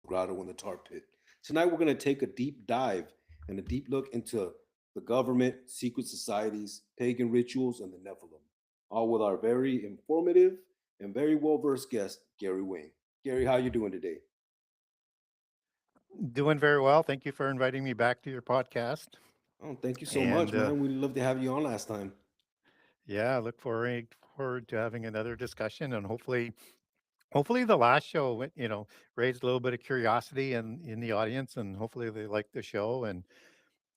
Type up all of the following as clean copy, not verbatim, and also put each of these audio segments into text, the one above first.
Grotto in the Tar Pit. Tonight, we're going to take a deep dive and a deep look into the government, secret societies, pagan rituals, and the Nephilim, all with our very informative and very well-versed guest, Gary Wing. Gary, how you doing today? Doing very well. Thank you for inviting me back to your podcast. Oh, thank you so much, And man. We'd love to have you on last time. yeah, I look forward to having another discussion, and hopefully the last show raised a little bit of curiosity in the audience, and hopefully they like the show. And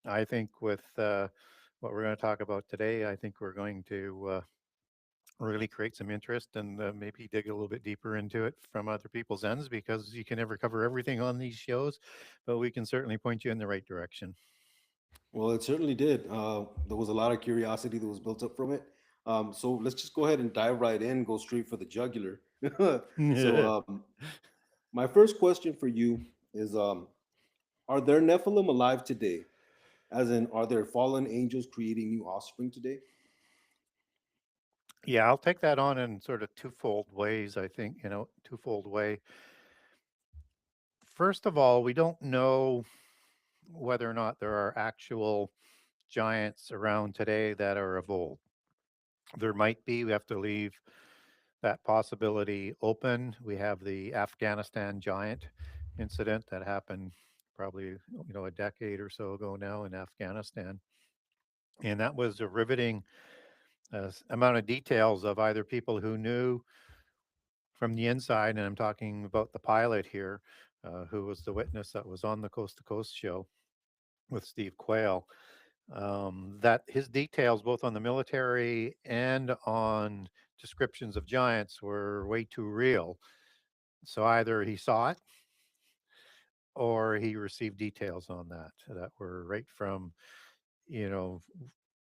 I think with what we're going to talk about today, I think we're going to really create some interest and maybe dig a little bit deeper into it from other people's ends, because you can never cover everything on these shows, but we can certainly point you in the right direction. Well, it certainly did. There was a lot of curiosity that was built up from it. So let's just go ahead and dive right in, go straight for the jugular. so, my first question for you is are there Nephilim alive today? As in, are there fallen angels creating new offspring today? Yeah, I'll take that on in sort of twofold ways, I think, twofold way. First of all, we don't know whether or not there are actual giants around today that are of old. There might be. We have to leave that possibility open. We have the Afghanistan giant incident that happened probably, a decade or so ago now in Afghanistan. And that was a riveting amount of details of either people who knew from the inside, and I'm talking about the pilot here, who was the witness that was on the Coast to Coast show with Steve Quayle. That his details, both on the military and on descriptions of giants, were way too real. So either he saw it or he received details on that were right from, you know,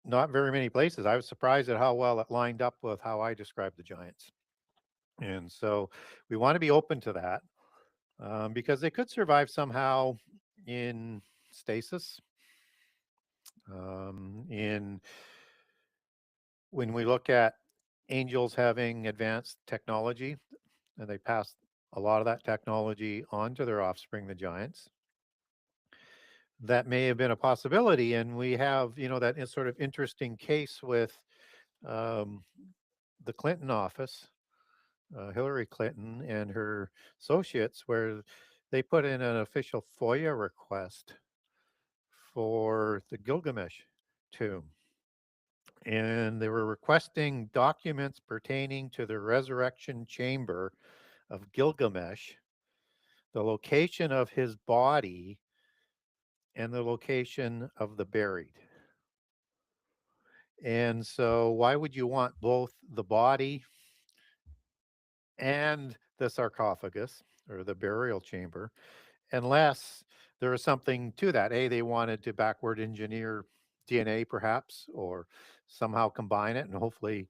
not very many places. I was surprised at how well it lined up with how I described the giants. And so we want to be open to that, because they could survive somehow in stasis. In When we look at angels having advanced technology, and they pass a lot of that technology on to their offspring, the giants, that may have been a possibility. And we have, that is sort of interesting case with um, the Clinton office, Hillary Clinton and her associates, where they put in an official FOIA request for the Gilgamesh tomb. And they were requesting documents pertaining to the resurrection chamber of Gilgamesh, the location of his body, and the location of the buried. And so, why would you want both the body and the sarcophagus or the burial chamber, unless there is something to that? A, they wanted to backward engineer DNA, perhaps, or somehow combine it, and hopefully,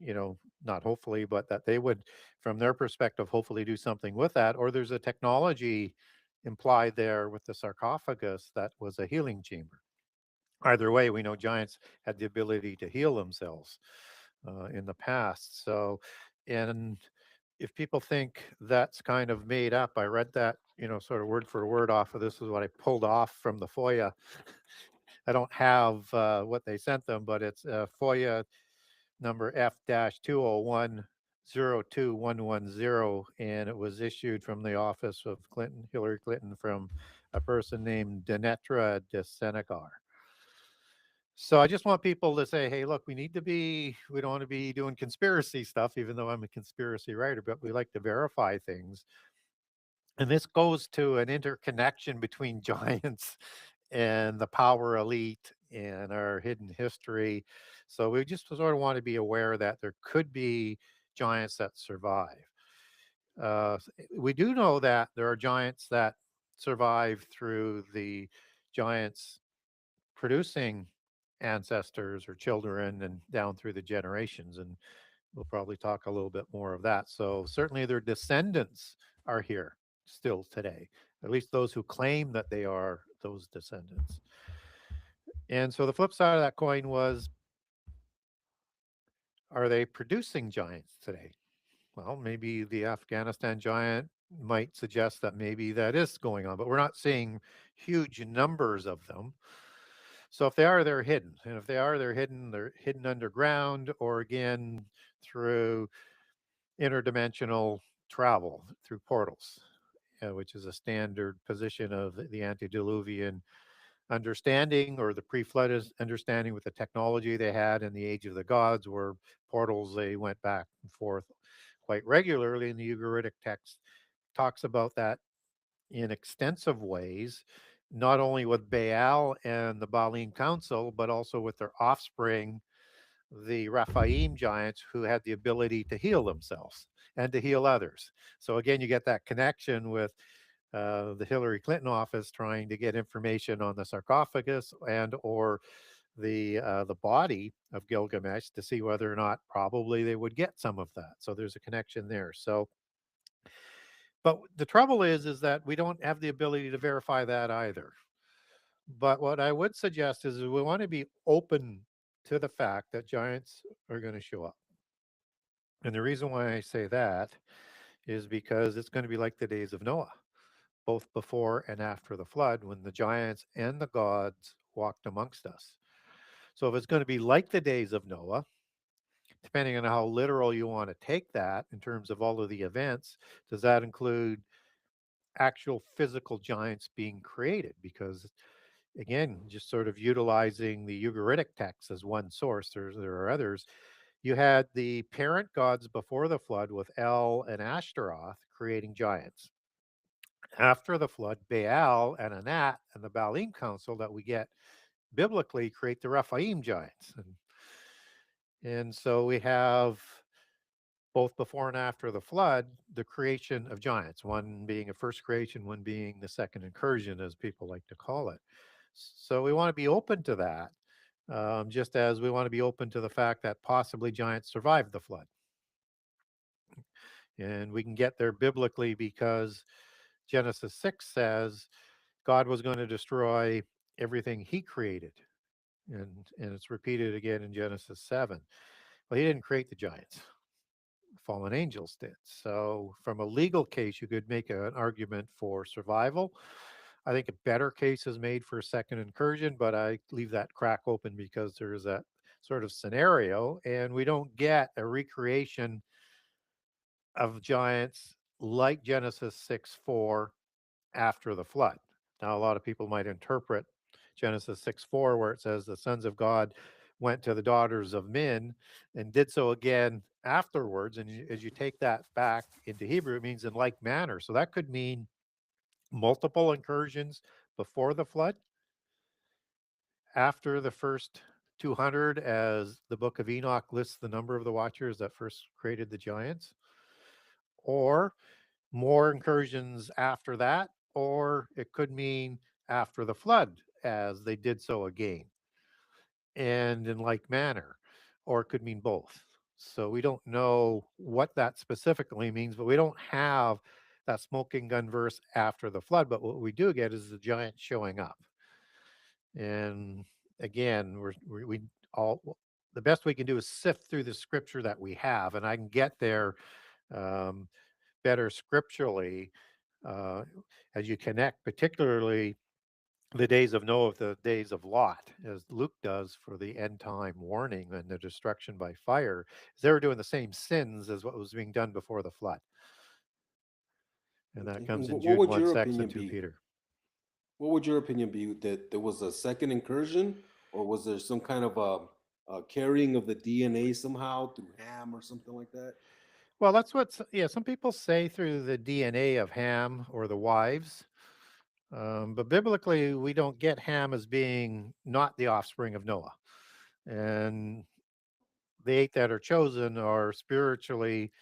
not hopefully, but that they would, from their perspective, hopefully do something with that. Or there's a technology implied there with the sarcophagus that was a healing chamber. Either way, we know giants had the ability to heal themselves in the past. So, and if people think that's kind of made up, I read that, sort of word for word off of this is what I pulled off from the FOIA. I don't have what they sent them, but it's FOIA number F-201-02110, and it was issued from the office of Hillary Clinton, from a person named Denetra de Senegar. So I just want people to say, hey, look, we don't want to be doing conspiracy stuff, even though I'm a conspiracy writer, but we like to verify things. And this goes to an interconnection between giants and the power elite and our hidden history. So we just sort of want to be aware that there could be giants that survive. We do know that there are giants that survive through the giants producing ancestors or children and down through the generations. And we'll probably talk a little bit more of that. So certainly their descendants are here still today, at least those who claim that they are those descendants. And so the flip side of that coin was, are they producing giants today? Well, maybe the Afghanistan giant might suggest that maybe that is going on, but we're not seeing huge numbers of them. So if they are, they're hidden. And if they are, they're hidden underground or again through interdimensional travel through portals, which is a standard position of the antediluvian understanding or the pre-flood understanding with the technology they had in the age of the gods, were portals. They went back and forth quite regularly, and the Ugaritic text talks about that in extensive ways, not only with Baal and the Baalim Council, but also with their offspring, the Raphaim giants, who had the ability to heal themselves and to heal others. So again, you get that connection with the Hillary Clinton office trying to get information on the sarcophagus and or the body of Gilgamesh to see whether or not probably they would get some of that. So there's a connection there. So, but the trouble is that we don't have the ability to verify that either. But what I would suggest is we want to be open to the fact that giants are going to show up. And the reason why I say that is because it's going to be like the days of Noah, both before and after the flood, when the giants and the gods walked amongst us. So if it's going to be like the days of Noah, depending on how literal you want to take that in terms of all of the events, does that include actual physical giants being created? Because again, just sort of utilizing the Ugaritic text as one source, there are others. You had the parent gods before the flood with El and Ashtaroth creating giants. After the flood, Baal and Anat and the Baalim Council that we get biblically create the Rephaim giants. And so we have both before and after the flood, the creation of giants, one being a first creation, one being the second incursion, as people like to call it. So we want to be open to that, just as we want to be open to the fact that possibly giants survived the flood. And we can get there biblically because Genesis 6 says God was going to destroy everything he created. And it's repeated again in Genesis 7. Well, he didn't create the giants, fallen angels did. So, from a legal case, you could make an argument for survival. I think a better case is made for a second incursion, but I leave that crack open because there is that sort of scenario, and we don't get a recreation of giants like Genesis 6:4 after the flood. Now, a lot of people might interpret Genesis 6:4, where it says the sons of God went to the daughters of men and did so again afterwards. And as you take that back into Hebrew, it means in like manner. So that could mean multiple incursions before the flood, after the first 200, as the book of Enoch lists the number of the watchers that first created the giants, or more incursions after that, or it could mean after the flood, as they did so again, and in like manner, or it could mean both. So we don't know what that specifically means, but we don't have that smoking gun verse after the flood. But what we do get is the giant showing up. And again, we all, the best we can do is sift through the scripture that we have, and I can get there um, better scripturally uh, as you connect, particularly the days of Noah with the days of Lot, as Luke does for the end time warning and the destruction by fire. They were doing the same sins as what was being done before the flood. And that Okay. comes in What Jude would 1 your 6 and opinion 2 be? Peter. What would your opinion be, that there was a second incursion, or was there some kind of a carrying of the DNA somehow through Ham or something like that? Well, that's what, yeah, some people say through the DNA of Ham or the wives. But biblically, we don't get Ham as being not the offspring of Noah. And the eight that are chosen are spiritually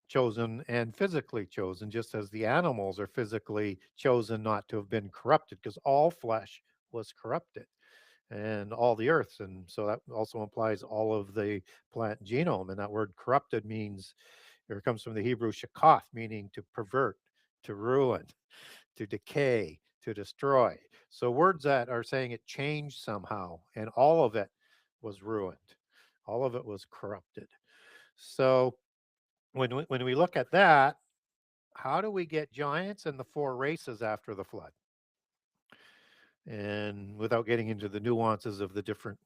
chosen and physically chosen, just as the animals are physically chosen not to have been corrupted, because all flesh was corrupted and all the earths. And so that also implies all of the plant genome. And that word corrupted means, or it comes from the Hebrew shakoth, meaning to pervert, to ruin, to decay, to destroy. So words that are saying it changed somehow, and all of it was ruined. All of it was corrupted. So when we look at that, how do we get giants and the four races after the flood? And without getting into the nuances of the different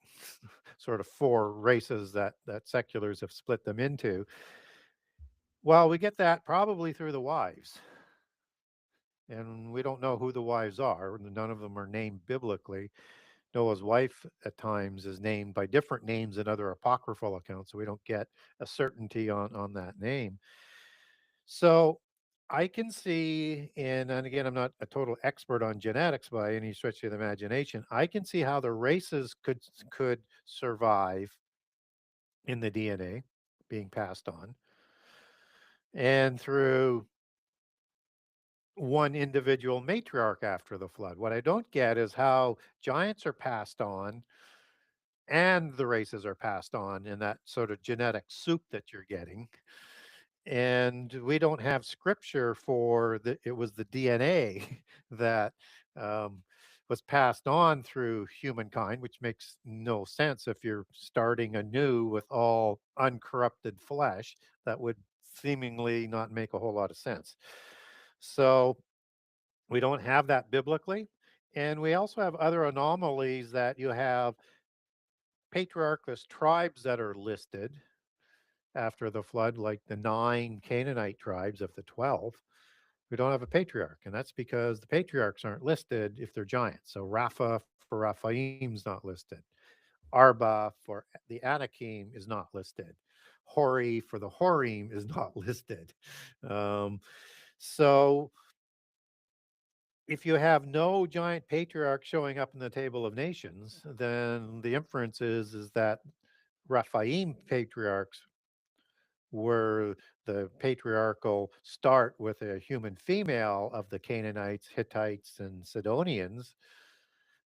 sort of four races that seculars have split them into, well, we get that probably through the wives. And we don't know who the wives are. None of them are named biblically. Noah's wife at times is named by different names in other apocryphal accounts, so we don't get a certainty on that name. So I can see, and again, I'm not a total expert on genetics by any stretch of the imagination. I can see how the races could survive in the DNA being passed on, and through one individual matriarch after the flood. What I don't get is how giants are passed on and the races are passed on in that sort of genetic soup that you're getting. And we don't have scripture for it was the DNA that um, was passed on through humankind, which makes no sense if you're starting anew with all uncorrupted flesh. That would seemingly not make a whole lot of sense. So we don't have that biblically. And we also have other anomalies that you have patriarchless tribes that are listed after the flood, like the 9 Canaanite tribes of the 12. We don't have a patriarch, and that's because the patriarchs aren't listed if they're giants. So Rapha for Raphaim's not listed. Arba for the Anakim is not listed. Hori for the Horim is not listed. Um, so if you have no giant patriarch showing up in the table of nations, then the inference is that Raphaim patriarchs were the patriarchal start with a human female of the Canaanites, Hittites, and Sidonians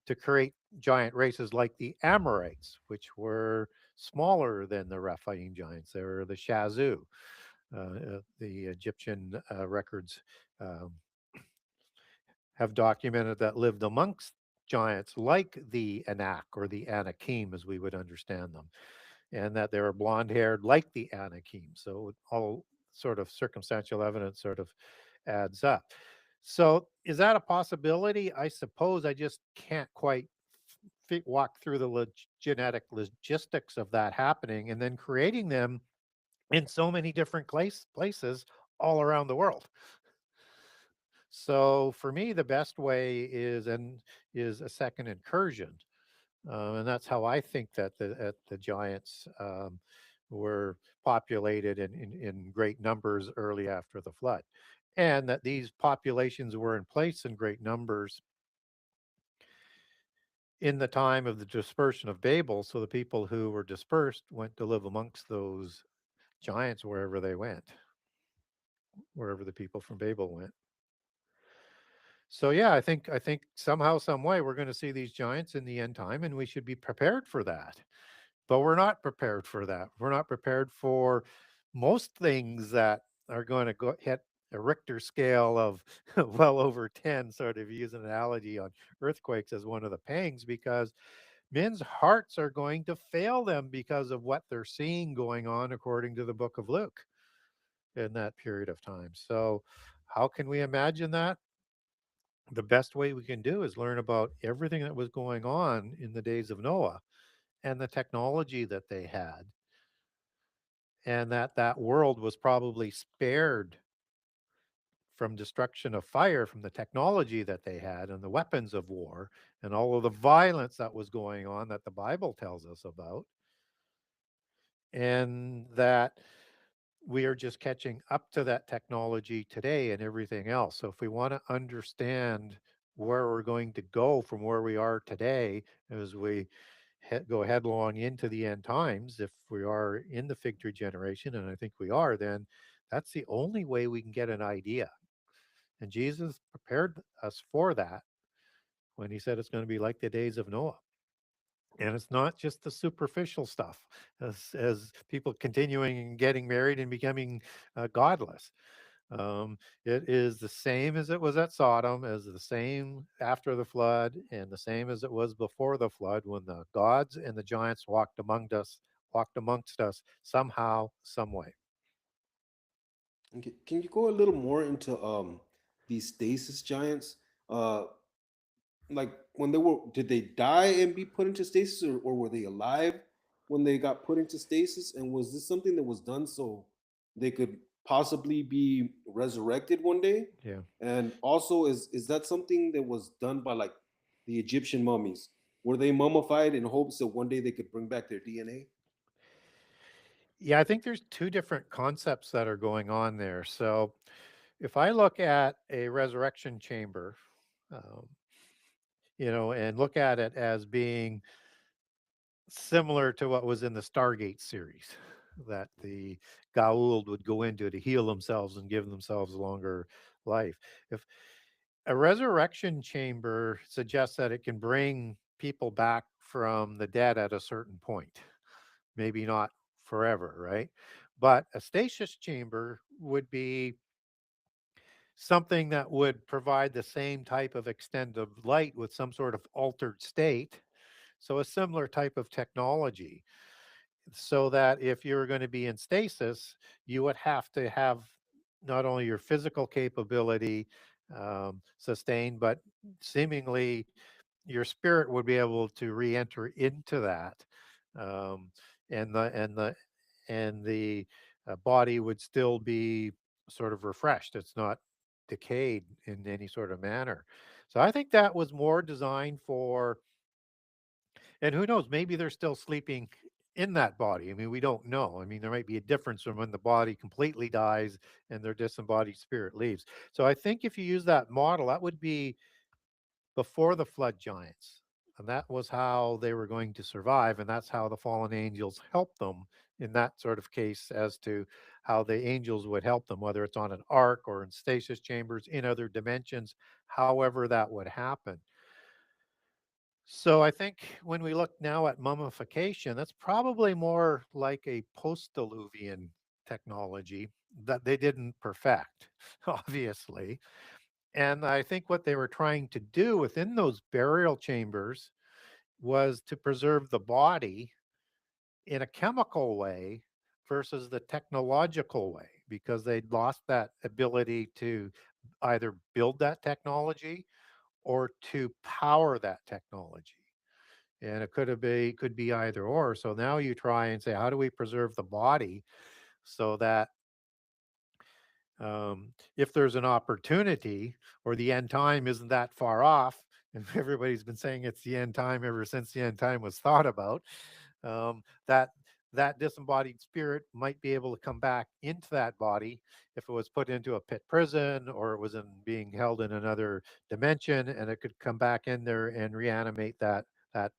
to create giant races like the Amorites, which were smaller than the Rephaim giants. They were the Shazu. The Egyptian records um, have documented that lived amongst giants like the Anak or the Anakim, as we would understand them, and that they were blonde haired like the Anakim. So all sort of circumstantial evidence sort of adds up. So is that a possibility? I suppose I just can't quite walk through the genetic logistics of that happening and then creating them in so many different places all around the world. So for me, the best way is a second incursion, and that's how I think that the giants were populated in great numbers early after the flood, and that these populations were in place in great numbers in the time of the dispersion of Babel. So the people who were dispersed went to live amongst those giants wherever they went, wherever the people from Babel went. So yeah, I think somehow, some way, we're going to see these giants in the end time, and we should be prepared for that. But we're not prepared for that. We're not prepared for most things that are going to go hit a Richter scale of well over 10, sort of use an analogy on earthquakes as one of the pangs, because men's hearts are going to fail them because of what they're seeing going on, according to the book of Luke, in that period of time. So, how can we imagine that? The best way we can do is learn about everything that was going on in the days of Noah and the technology that they had, and that world was probably spared from destruction of fire from the technology that they had and the weapons of war and all of the violence that was going on that the Bible tells us about, and that we are just catching up to that technology today and everything else. So if we want to understand where we're going to go from where we are today as we go headlong into the end times, if we are in the fig tree generation, and I think we are, then that's the only way we can get an idea. And Jesus prepared us for that when he said it's going to be like the days of Noah. And it's not just the superficial stuff, as people continuing and getting married and becoming godless. It is the same as it was at Sodom, as the same after the flood, and the same as it was before the flood, when the gods and the giants walked amongst us somehow, some way. Okay. Can you go a little more into these stasis giants? Uh, like when they were, did they die and be put into stasis, or were they alive when they got put into stasis? And was this something that was done so they could possibly be resurrected one day? Yeah. And also, is that something that was done by like the Egyptian mummies? Were they mummified in hopes that one day they could bring back their DNA? Yeah, I think there's two different concepts that are going on there. So if I look at a resurrection chamber, um, and look at it as being similar to what was in the Stargate series, that the Goa'uld would go into to heal themselves and give themselves longer life. If a resurrection chamber suggests that it can bring people back from the dead at a certain point, maybe not forever, right? But a stasis chamber would be something that would provide the same type of extent of light with some sort of altered state. So, a similar type of technology, so that if you're going to be in stasis, you would have to have not only your physical capability sustained, but seemingly your spirit would be able to re-enter into that, um, and the body would still be sort of refreshed. It's not decayed in any sort of manner. So I think that was more designed for, and who knows, maybe they're still sleeping in that body. I mean, we don't know. I mean, there might be a difference from when the body completely dies and their disembodied spirit leaves. So I think if you use that model, that would be before the flood giants. And that was how they were going to survive. And that's how the fallen angels helped them in that sort of case, as to how the angels would help them, whether it's on an ark or in stasis chambers in other dimensions, however that would happen. So I think when we look now at mummification, that's probably more like a post-diluvian technology that they didn't perfect, obviously. And I think what they were trying to do within those burial chambers was to preserve the body in a chemical way versus the technological way, because they'd lost that ability to either build that technology or to power that technology. And it could be either or. So now you try and say, how do we preserve the body so that if there's an opportunity, or the end time isn't that far off, and everybody's been saying it's the end time ever since the end time was thought about, that that disembodied spirit might be able to come back into that body if it was put into a pit prison, or it was being held in another dimension, and it could come back in there and reanimate that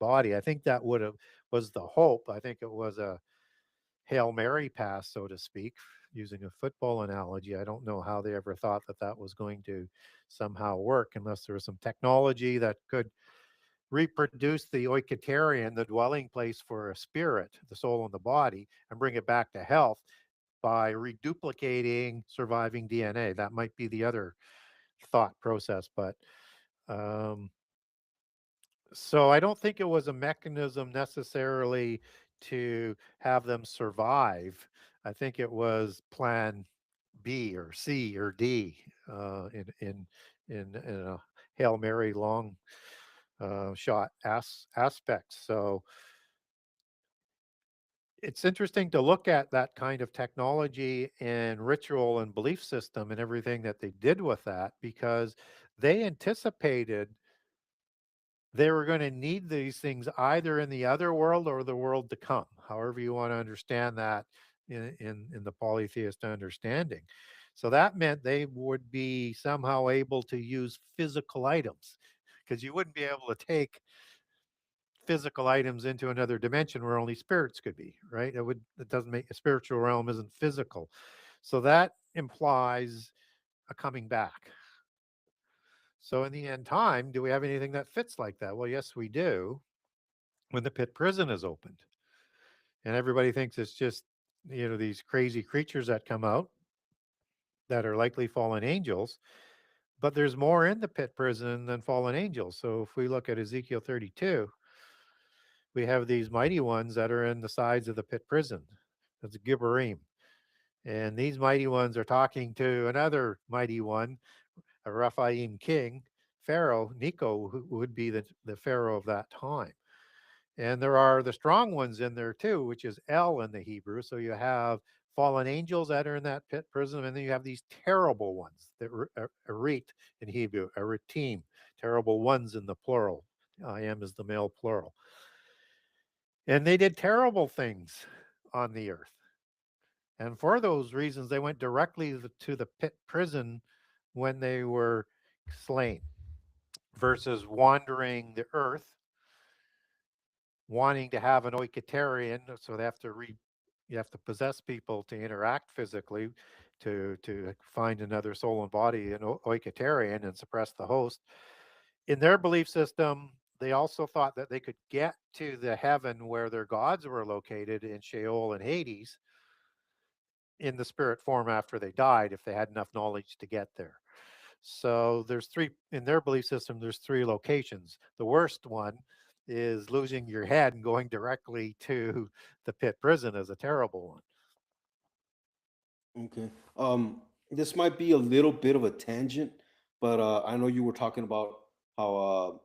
body. I think that would have was the hope. I think it was a Hail Mary pass, so to speak, using a football analogy. I don't know how they ever thought that that was going to somehow work, unless there was some technology that could reproduce the oiketerion, the dwelling place for a spirit, the soul and the body, and bring it back to health by reduplicating surviving DNA. That might be the other thought process. But um, so I don't think it was a mechanism necessarily to have them survive. I think it was plan B or C or D, in a Hail Mary long shot aspect. So it's interesting to look at that kind of technology and ritual and belief system and everything that they did with that, because they anticipated they were going to need these things either in the other world or the world to come, however you want to understand that in the polytheist understanding. So that meant they would be somehow able to use physical items, because you wouldn't be able to take physical items into another dimension where only spirits could be, right? It doesn't make a spiritual realm isn't physical. So that implies a coming back. So in the end time, do we have anything that fits like that? Well, yes, we do, when the pit prison is opened. And everybody thinks it's just, these crazy creatures that come out that are likely fallen angels, but there's more in the pit prison than fallen angels. So if we look at Ezekiel 32, we have these mighty ones that are in the sides of the pit prison. That's Gibborim. And these mighty ones are talking to another mighty one, a Rephaim king, Pharaoh, Necho, who would be the Pharaoh of that time. And there are the strong ones in there too, which is El in the Hebrew. So you have fallen angels that are in that pit prison, and then you have these terrible ones that Arit in Hebrew, Aritim, terrible ones in the plural. I am is the male plural. And they did terrible things on the earth. And for those reasons, they went directly to the pit prison when they were slain versus wandering the earth, wanting to have an oiketerian. So you have to possess people to interact physically to find another soul and body, an oiketerian, and suppress the host. In their belief system, they also thought that they could get to the heaven where their gods were located in Sheol and Hades in the spirit form after they died if they had enough knowledge to get there. So there's three in their belief system, there's three locations. The worst one is losing your head and going directly to the pit prison is a terrible one. Okay. This might be a little bit of a tangent, but I know you were talking about how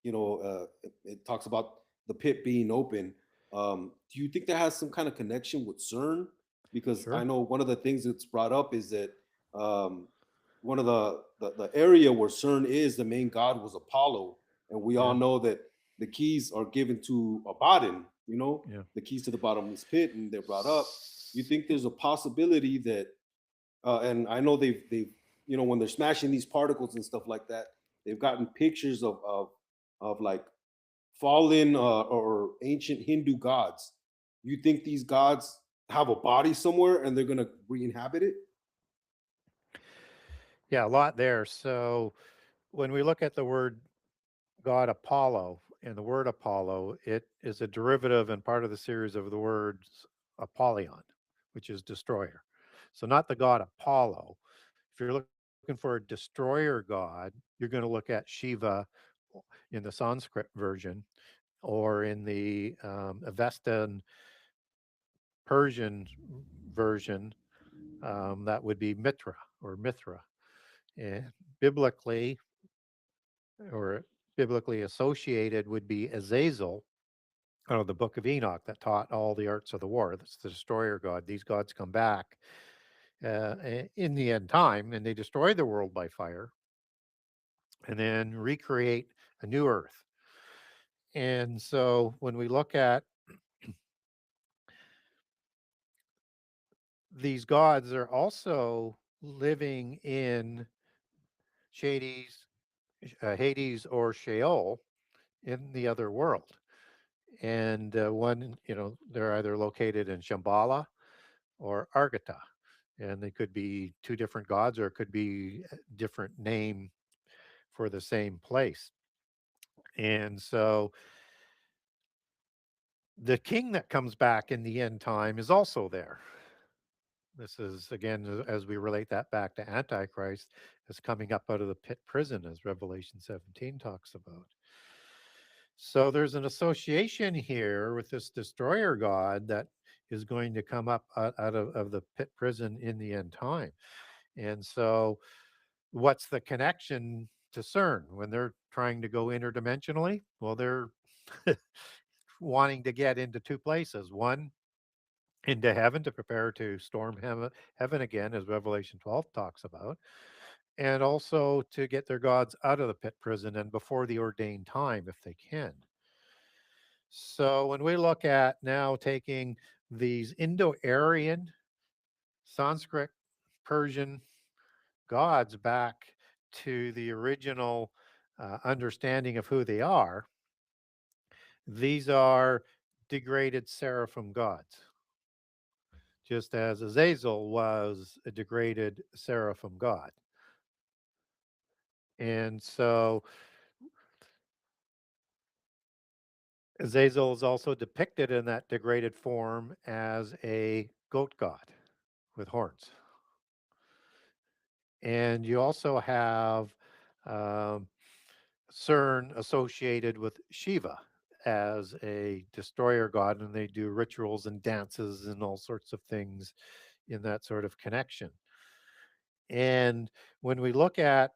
it talks about the pit being open. Do you think that has some kind of connection with CERN? Because I Sure. know one of the things that's brought up is that um, one of the area where CERN is, the main god was Apollo, and we all Yeah. know that the keys are given to Abaddon. Yeah. The keys to the bottomless pit, and they're brought up. You think there's a possibility that and I know they've when they're smashing these particles and stuff like that, they've gotten pictures of like fallen or ancient Hindu gods. You think these gods have a body somewhere and they're gonna re-inhabit it? Yeah, a lot there. So when we look at the word god Apollo and the word Apollo, it is a derivative and part of the series of the words Apollyon, which is destroyer. So not the god Apollo. If you're looking for a destroyer god, you're going to look at Shiva in the Sanskrit version, or in the Avestan Persian version, that would be Mitra or Mithra. And biblically, or biblically associated, would be Azazel out of the book of Enoch that taught all the arts of the war. That's the destroyer god. These gods come back in the end time and they destroy the world by fire and then recreate a new earth. And so when we look at these gods, they're also living in Hades, Hades or Sheol in the other world. And one, they're either located in Shambhala or Argata. And they could be two different gods or it could be a different name for the same place. And so the king that comes back in the end time is also there. This is, again, as we relate that back to Antichrist, is coming up out of the pit prison, as Revelation 17 talks about. So there's an association here with this destroyer god that is going to come up out of the pit prison in the end time. And so, what's the connection to CERN when they're trying to go interdimensionally? Well, they're wanting to get into two places. One, into heaven to prepare to storm heaven again, as Revelation 12 talks about, and also to get their gods out of the pit prison and before the ordained time if they can. So when we look at now taking these Indo-Aryan, Sanskrit, Persian gods back to the original understanding of who they are, these are degraded seraphim gods, just as Azazel was a degraded seraphim god. And so Azazel is also depicted in that degraded form as a goat god with horns. And you also have um, CERN associated with Shiva as a destroyer god, and they do rituals and dances and all sorts of things in that sort of connection. And when we look at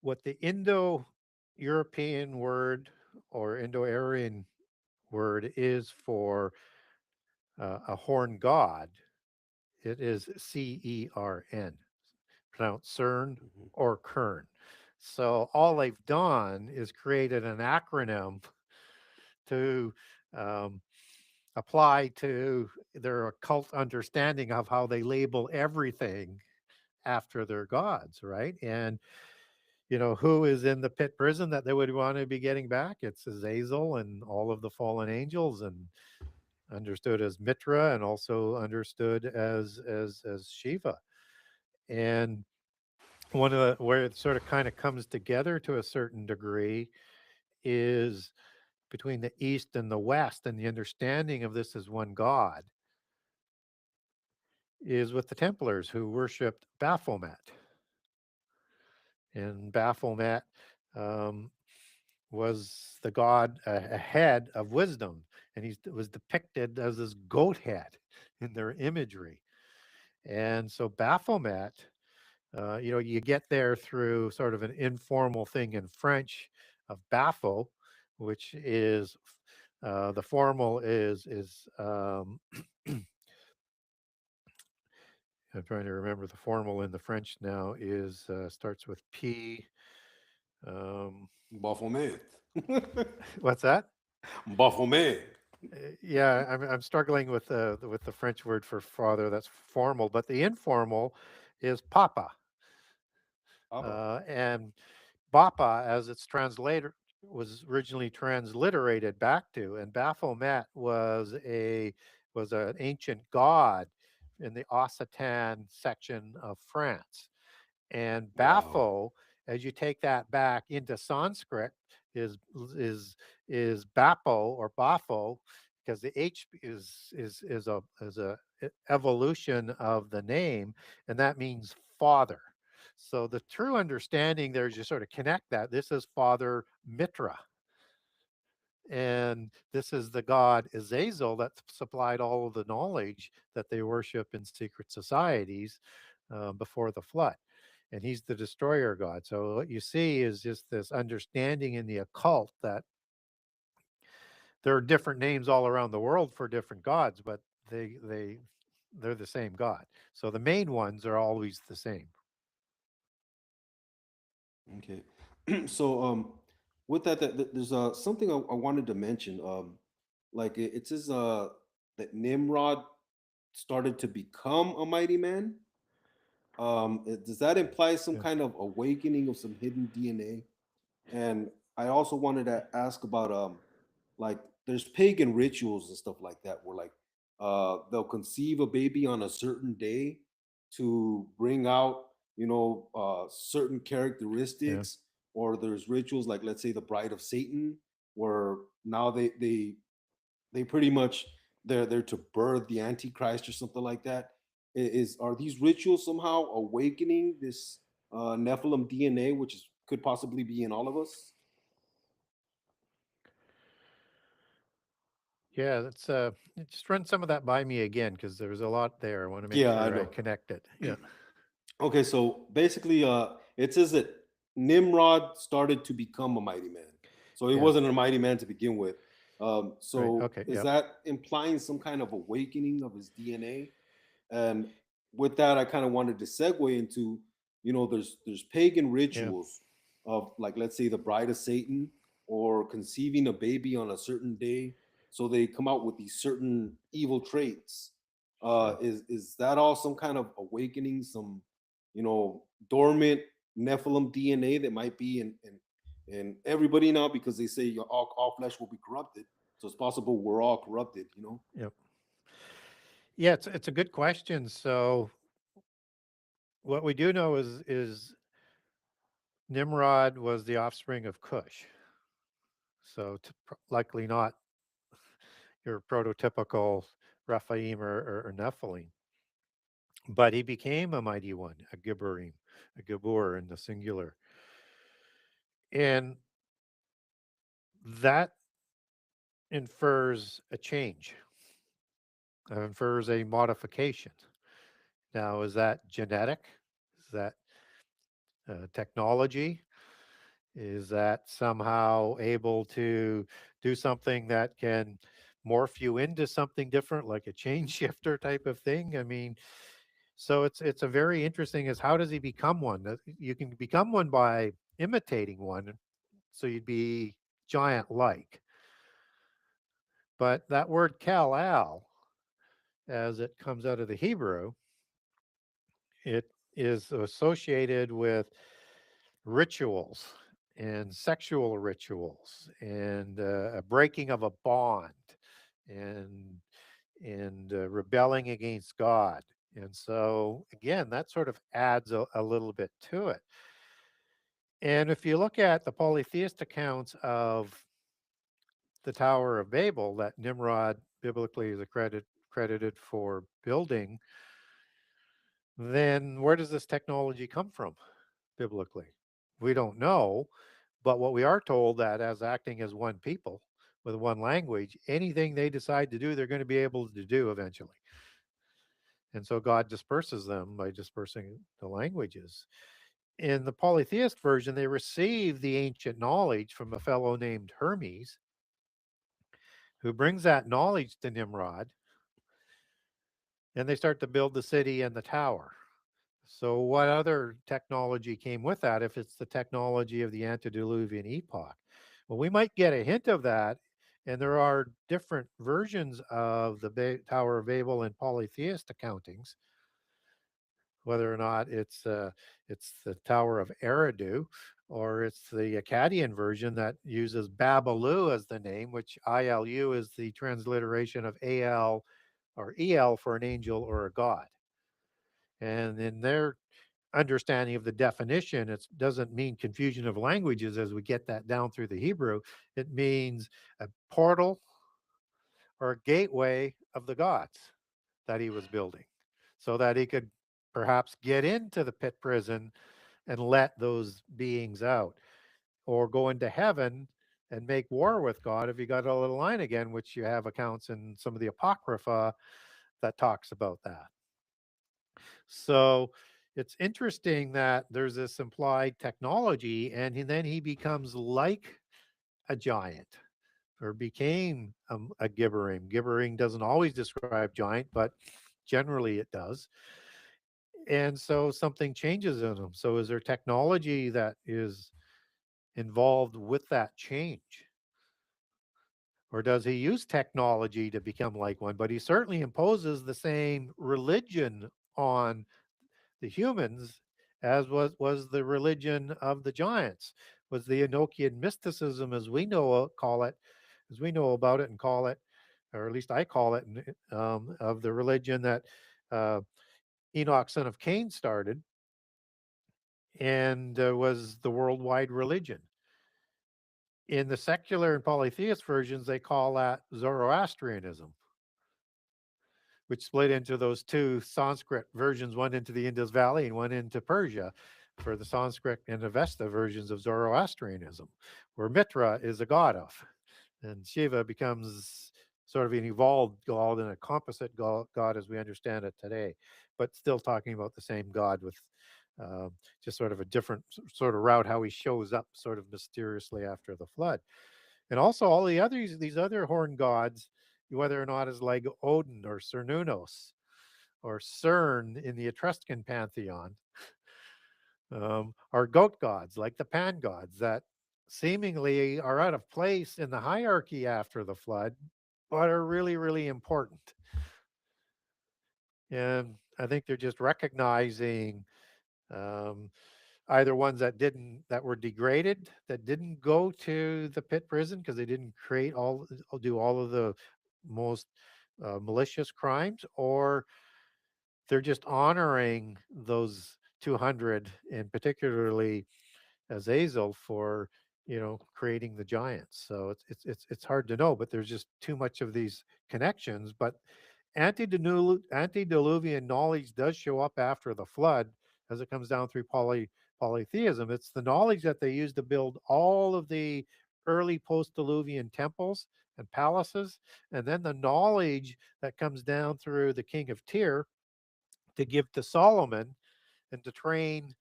what the Indo European word or Indo Aryan word is for a horn god, it is CERN, pronounced CERN Mhm. or Kern. So all they've done is created an acronym to um, apply to their occult understanding of how they label everything after their gods, right? And who is in the pit prison that they would want to be getting back? It's Azazel and all of the fallen angels, and understood as Mitra, and also understood as Shiva. And one of the where it sort of kind of comes together to a certain degree is between the East and the West, and the understanding of this as one God is with the Templars who worshipped Baphomet. And Baphomet um, was the god ahead of wisdom, and he was depicted as this goat head in their imagery. And so Baphomet, you get there through sort of an informal thing in French of Bafo, which is the formal is I'm trying to remember the formal in the French now is starts with P. Um, Baphomet. what's that? Baphomet. Yeah, I'm struggling with the French word for father. That's formal, but the informal is papa, Papa. and bapa, as it's translated, was originally transliterated back to, and Baphomet was an ancient god in the Occitan section of France. And Wow. Bapho, as you take that back into Sanskrit, is is is Bapo or Bapho, because the H is a evolution of the name, and that means father. So the true understanding there is you sort of connect that. This is Father Mitra, and this is the god Azazel that supplied all of the knowledge that they worship in secret societies before the flood. And he's the destroyer god. So what you see is just this understanding in the occult that there are different names all around the world for different gods, but they're the same god. So the main ones are always the same. Okay. So with there's something I wanted to mention. Like it says that Nimrod started to become a mighty man. Does that imply some Yeah. kind of awakening of some hidden DNA? And I also wanted to ask about like there's pagan rituals and stuff like that where like they'll conceive a baby on a certain day to bring out, certain Yeah. characteristics, or there's rituals like, let's say, the bride of Satan, where now they pretty much they're to birth the antichrist or something like that. Is Are these rituals somehow awakening this Nephilim DNA, which could possibly be in all of us? Yeah, that's just run some of that by me again because there was a lot there. I want to make Yeah, I sure I know. connect it. Yeah. Okay, so basically, it says that Nimrod started to become a mighty man. So he Yeah. wasn't a mighty man to begin with. Right. So Okay. is Yeah. that implying some kind of awakening of his DNA? And with that, I kind of wanted to segue into, there's pagan Yeah. rituals of, like, let's say, the bride of Satan, or conceiving a baby on a certain day. So they come out with these certain evil traits. Sure. Is that all some kind of awakening, some, dormant Nephilim DNA that might be in everybody now, because they say all flesh will be corrupted. So it's possible we're all corrupted. Yep. Yeah, it's a good question. So what we do know is Nimrod was the offspring of Cush. So likely not your prototypical Rephaim or Nephilim, but he became a mighty one, a Gibborim, a Gibbor in the singular, and that infers a change. infers a modification. Now, is that genetic? Is that technology? Is that somehow able to do something that can morph you into something different, like a chain shifter type of thing? I mean, so it's a very interesting is how does he become one? You can become one by imitating one, so you'd be giant like. But that word Kal-Al, as it comes out of the Hebrew, it is associated with rituals and sexual rituals and a breaking of a bond and rebelling against God. And so again, that sort of adds a little bit to it. And if you look at the polytheist accounts of the Tower of Babel that Nimrod biblically is credited for building, then where does this technology come from biblically? We don't know, but what we are told that as acting as one people with one language, anything they decide to do, they're going to be able to do eventually. And so God disperses them by dispersing the languages. In the polytheist version, they receive the ancient knowledge from a fellow named Hermes, who brings that knowledge to Nimrod, and they start to build the city and the tower. So, what other technology came with that if it's the technology of the antediluvian epoch? Well, we might get a hint of that, and there are different versions of the Tower of Babel in polytheist accountings, whether or not it's the Tower of Eridu or it's the Akkadian version that uses Babalu as the name, which ILU is the transliteration of AL or EL for an angel or a god. And in their understanding of the definition, it doesn't mean confusion of languages as we get that down through the Hebrew. It means a portal or a gateway of the gods that he was building so that he could perhaps get into the pit prison and let those beings out or go into heaven and make war with God if you got a little line again, which you have accounts in some of the Apocrypha that talks about that. So it's interesting that there's this implied technology, and then he becomes like a giant or became a gibbering. Gibbering doesn't always describe giant, but generally it does. And so something changes in him. So is there technology that is involved with that change? Or does he use technology to become like one? But he certainly imposes the same religion on the humans as was the religion of the giants, was the Enochian mysticism as we know call it, as we know about it and call it, or at least I call it, of the religion that uh, Enoch, son of Cain, started and was the worldwide religion. In the secular and polytheist versions, they call that Zoroastrianism, which split into those two Sanskrit versions, one into the Indus Valley and one into Persia, for the Sanskrit and Avesta versions of Zoroastrianism, where Mitra is a god of, and Shiva becomes sort of an evolved god and a composite god as we understand it today, but still talking about the same god with just sort of a different sort of route how he shows up sort of mysteriously after the flood. And also all these other horn gods, whether or not is like Odin or Cernunnos or Cern in the Etruscan pantheon, are goat gods like the pan gods that seemingly are out of place in the hierarchy after the flood, but are really, really important. And I think they're just recognizing um, either ones that were degraded, that didn't go to the pit prison because they didn't do all of the most malicious crimes, or they're just honoring those 200, and particularly Azazel for creating the giants. So it's hard to know, but there's just too much of these connections. But antediluvian knowledge does show up after the flood as it comes down through polytheism. It's the knowledge that they used to build all of the early post-diluvian temples and palaces, and then the knowledge that comes down through the king of Tyr to give to Solomon and to train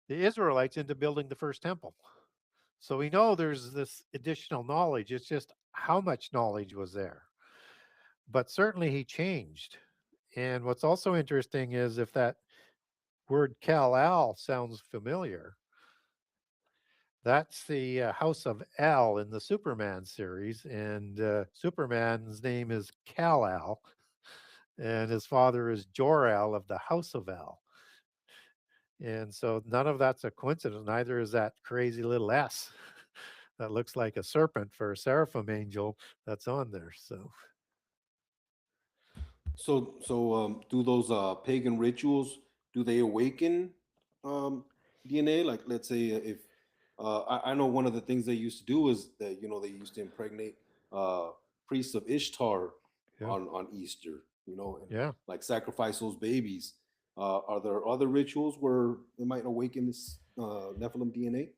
the Israelites into building the first temple. So we know there's this additional knowledge. It's just how much knowledge was there. But certainly he changed. And what's also interesting is if that word Kal-El sounds familiar, that's the House of El in the Superman series. And Superman's name is Kal-El, and his father is Jor-El of the House of El. And so none of that's a coincidence. Neither is that crazy little S that looks like a serpent for a seraphim angel that's on there. So, Do those pagan rituals, do they awaken DNA? Like, let's say if I know one of the things they used to do is that they used to impregnate uh, priests of Ishtar yeah, on Easter, and yeah. like sacrifice those babies. Are there other rituals where they might awaken this Nephilim DNA?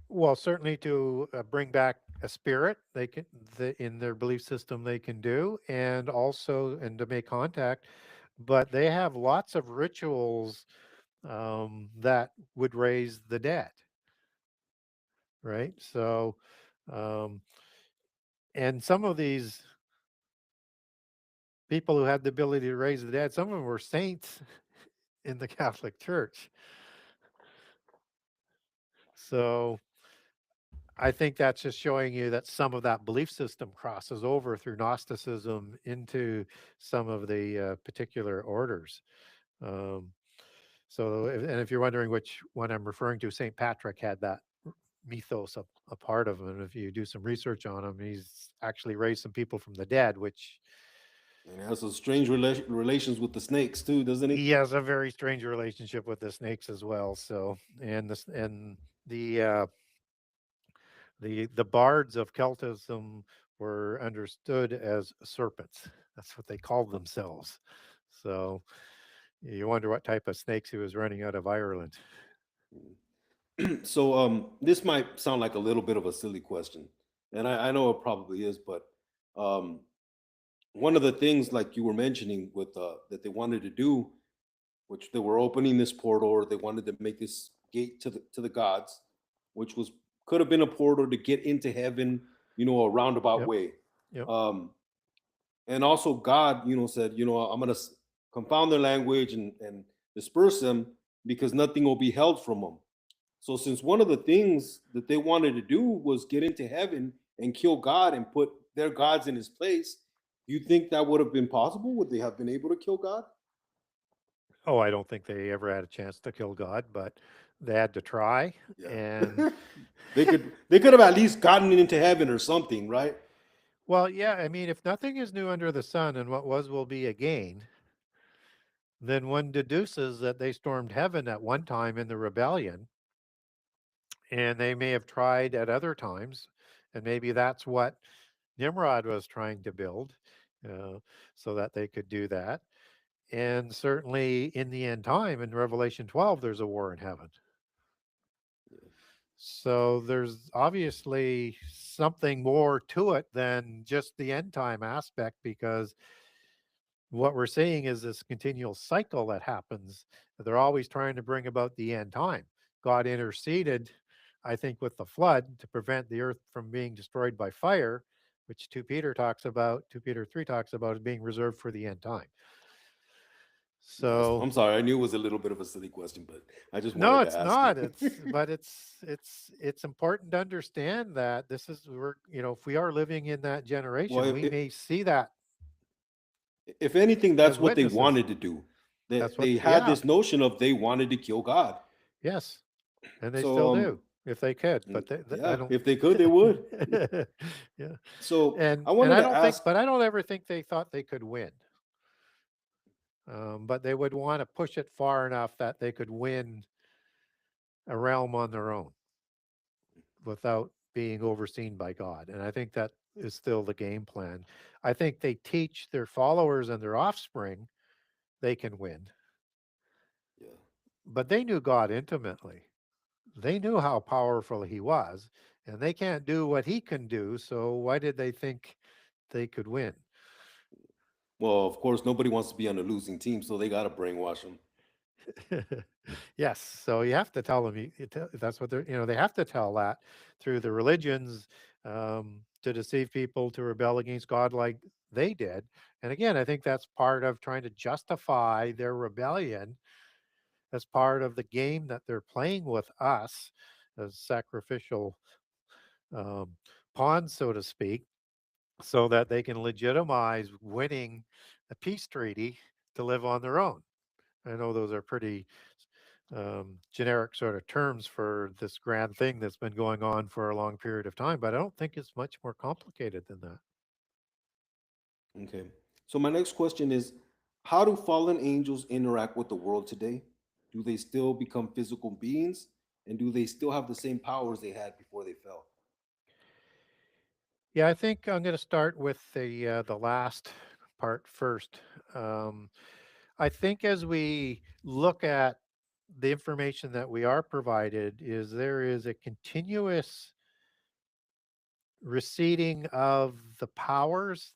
Well, certainly to bring back a spirit, they can in their belief system they can do, and also and to make contact. But they have lots of rituals that would raise the dead, right? So, um, and some of these people who had the ability to raise the dead, some of them were saints in the Catholic Church. So I think that's just showing you that some of that belief system crosses over through Gnosticism into some of the particular orders. Um, and if you're wondering which one I'm referring to, St. Patrick had that mythos a part of him. And if you do some research on him, he's actually raised some people from the dead, which And it has some strange relations with the snakes too, doesn't he? he has a very strange relationship with the snakes as well. So, and the the bards of Celtism were understood as serpents. That's what they called themselves. So you wonder what type of snakes he was running out of Ireland. So this might sound like a little bit of a silly question, and I know it probably is, but um, one of the things like you were mentioning with that they wanted to do, which they were opening this portal, or they wanted to make this gate to the gods, which was could have been a portal to get into heaven, a roundabout Yep. way. Yep. Um, and also God, said, I'm going to confound their language and disperse them because nothing will be held from them. So since one of the things that they wanted to do was get into heaven and kill God and put their gods in his place, do you think that would have been possible? Would they have been able to kill God? Oh, I don't think they ever had a chance to kill God, but they had to try. And Yeah. they could have at least gotten into heaven or something, right? well, yeah, I mean, if nothing is new under the sun and what was will be again, then one deduces that they stormed heaven at one time in the rebellion, and they may have tried at other times, and maybe that's what Nimrod was trying to build, uh, so that they could do that. And certainly in the end time, in Revelation 12, there's a war in heaven. So there's obviously something more to it than just the end time aspect, because what we're seeing is this continual cycle that happens. They're always trying to bring about the end time. God interceded, I think, with the flood to prevent the earth from being destroyed by fire, which 2 Peter talks about, 2 Peter 3 talks about as being reserved for the end time. Yes, So I'm sorry. I knew it was a little bit of a silly question, but I just no, wanted to it's ask it. not. But it's important to understand that this is we're if we are living in that Well, generation, we may see that if anything, as that's what they witnesses. wanted to do. They That's what, they had yeah, this notion of they wanted to kill God. yes, and they So still do if they could, but I yeah, don't. if they could, they would. Yeah, So I and wanted I to don't think, ask. but I don't ever think they thought they could win. But they would want to push it far enough that they could win a realm on their own without being overseen by God. And I think that is still the game plan. I think they teach their followers and their offspring they can win, Yeah, but they knew God intimately. they knew how powerful he was, and they can't do what he can do. So why did they think they could win? Well, of course, nobody wants to be on a losing team, so they got to brainwash them. Yes, so you have to tell them that's what they're, they have to tell that through the religions, to deceive people to rebel against God like they did. And again, I think that's part of trying to justify their rebellion as part of the game that they're playing with us as sacrificial, um, pawns, so to speak, so that they can legitimize winning a peace treaty to live on their own. I know those are pretty, generic sort of terms for this grand thing that's been going on for a long period of time, but I don't think it's much more complicated than that. Okay. So my next question is, how do fallen angels interact with the world today? Do they still become physical beings? And do they still have the same powers they had before they fell? Yeah, I think I'm going to start with the last part first. Um, I think as we look at the information that we are provided, is there is a continuous receding of the powers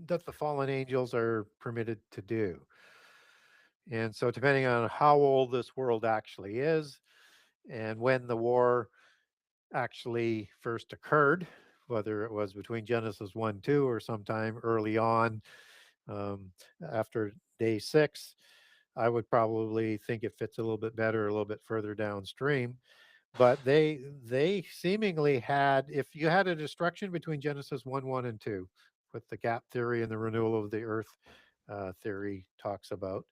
that the fallen angels are permitted to do. And so, depending on how old this world actually is and when the war actually first occurred, whether it was between Genesis 1 2 or sometime early on, um, after day six, I would probably think it fits a little bit better a little bit further downstream. But they seemingly had, if you had a destruction between Genesis 1 1 and 2, with the gap theory and the renewal of the earth, theory talks about,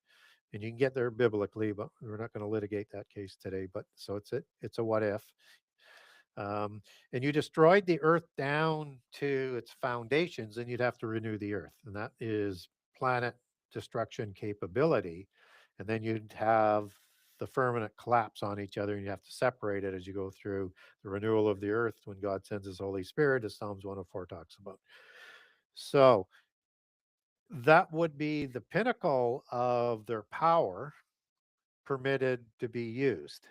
and you can get there biblically, but we're not going to litigate that case today. But so it's a what if, um, and you destroyed the earth down to its foundations, and you'd have to renew the earth, and that is planet destruction capability. And then you'd have the firmament collapse on each other, and you have to separate it as you go through the renewal of the earth when God sends his Holy Spirit, as Psalms 104 talks about. So that would be the pinnacle of their power permitted to be used,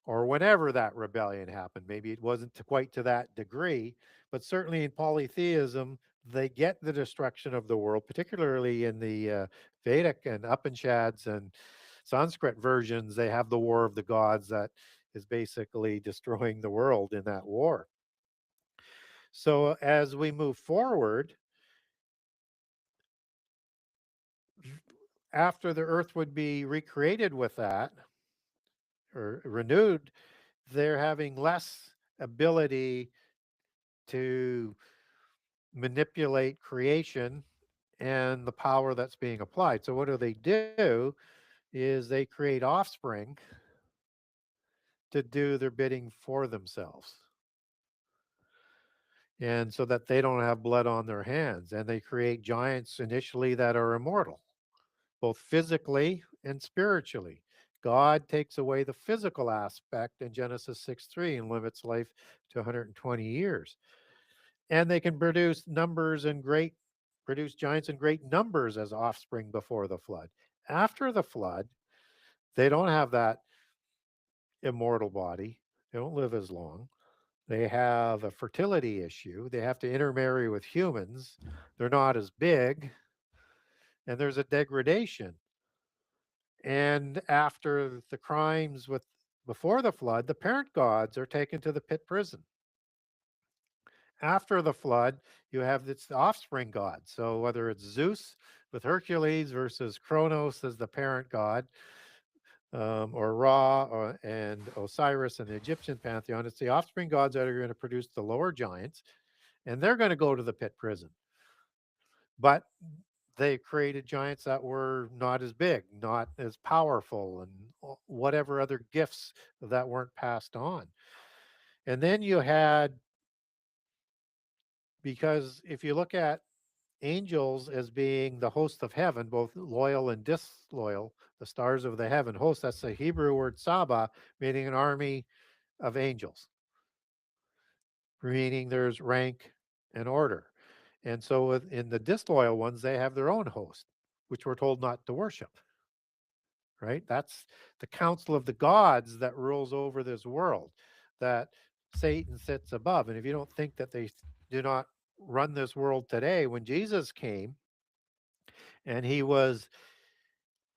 or whenever that rebellion happened. Maybe it wasn't quite to that degree, but certainly in polytheism, they get the destruction of the world, particularly in the Vedic and Upanishads and Sanskrit versions. They have the war of the gods that is basically destroying the world in that war. So as we move forward, after the earth would be recreated with that or renewed, they're having less ability to manipulate creation and the power that's being applied. So what do? Is they create offspring to do their bidding for themselves. And so that they don't have blood on their hands. And they create giants initially that are immortal, both physically and spiritually. God takes away the physical aspect in Genesis 6 3 and limits life to 120 years. And they can produce giants in great numbers as offspring before the flood. After the flood, they don't have that immortal body. They don't live as long. They have a fertility issue. They have to intermarry with humans. They're not as big, and there's a degradation. And after the crimes with before the flood, the parent gods are taken to the pit prison. After the flood, you have its offspring god. So whether it's Zeus with Hercules versus Kronos as the parent god, or and Osiris and the Egyptian pantheon, it's the offspring gods that are going to produce the lower giants, and they're going to go to the pit prison. But they created giants that were not as big, not as powerful, and whatever other gifts that weren't passed on. And then you had, because if you look at angels as being the host of heaven, both loyal and disloyal, the stars of the heaven host, that's the Hebrew word Saba, meaning an army of angels, meaning there's rank and order. And so in the disloyal ones, they have their own host, which we're told not to worship. right? That's the council of the gods that rules over this world, that Satan sits above. And if you don't think that they do not run this world today, when Jesus came and he was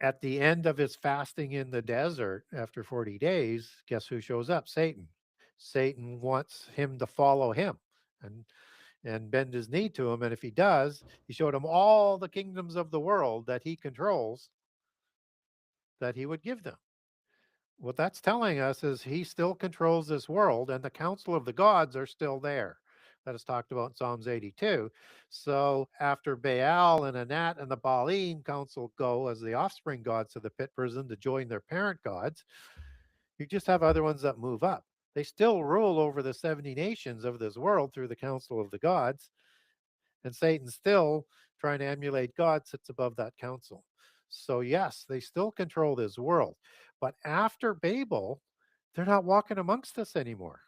at the end of his fasting in the desert after 40 days, guess who shows up? Satan. Satan wants him to follow him and bend his knee to him. And if he does, he showed him all the kingdoms of the world that he controls that he would give them. What that's telling us is he still controls this world, and the council of the gods are still there. That is talked about in Psalms 82. So after Baal and Anat and the Baalim council go as the offspring gods to the pit prison to join their parent gods, you just have other ones that move up. They still rule over the 70 nations of this world through the council of the gods, and Satan still trying to emulate God sits above that council. So yes, they still control this world. But after Babel, they're not walking amongst us anymore.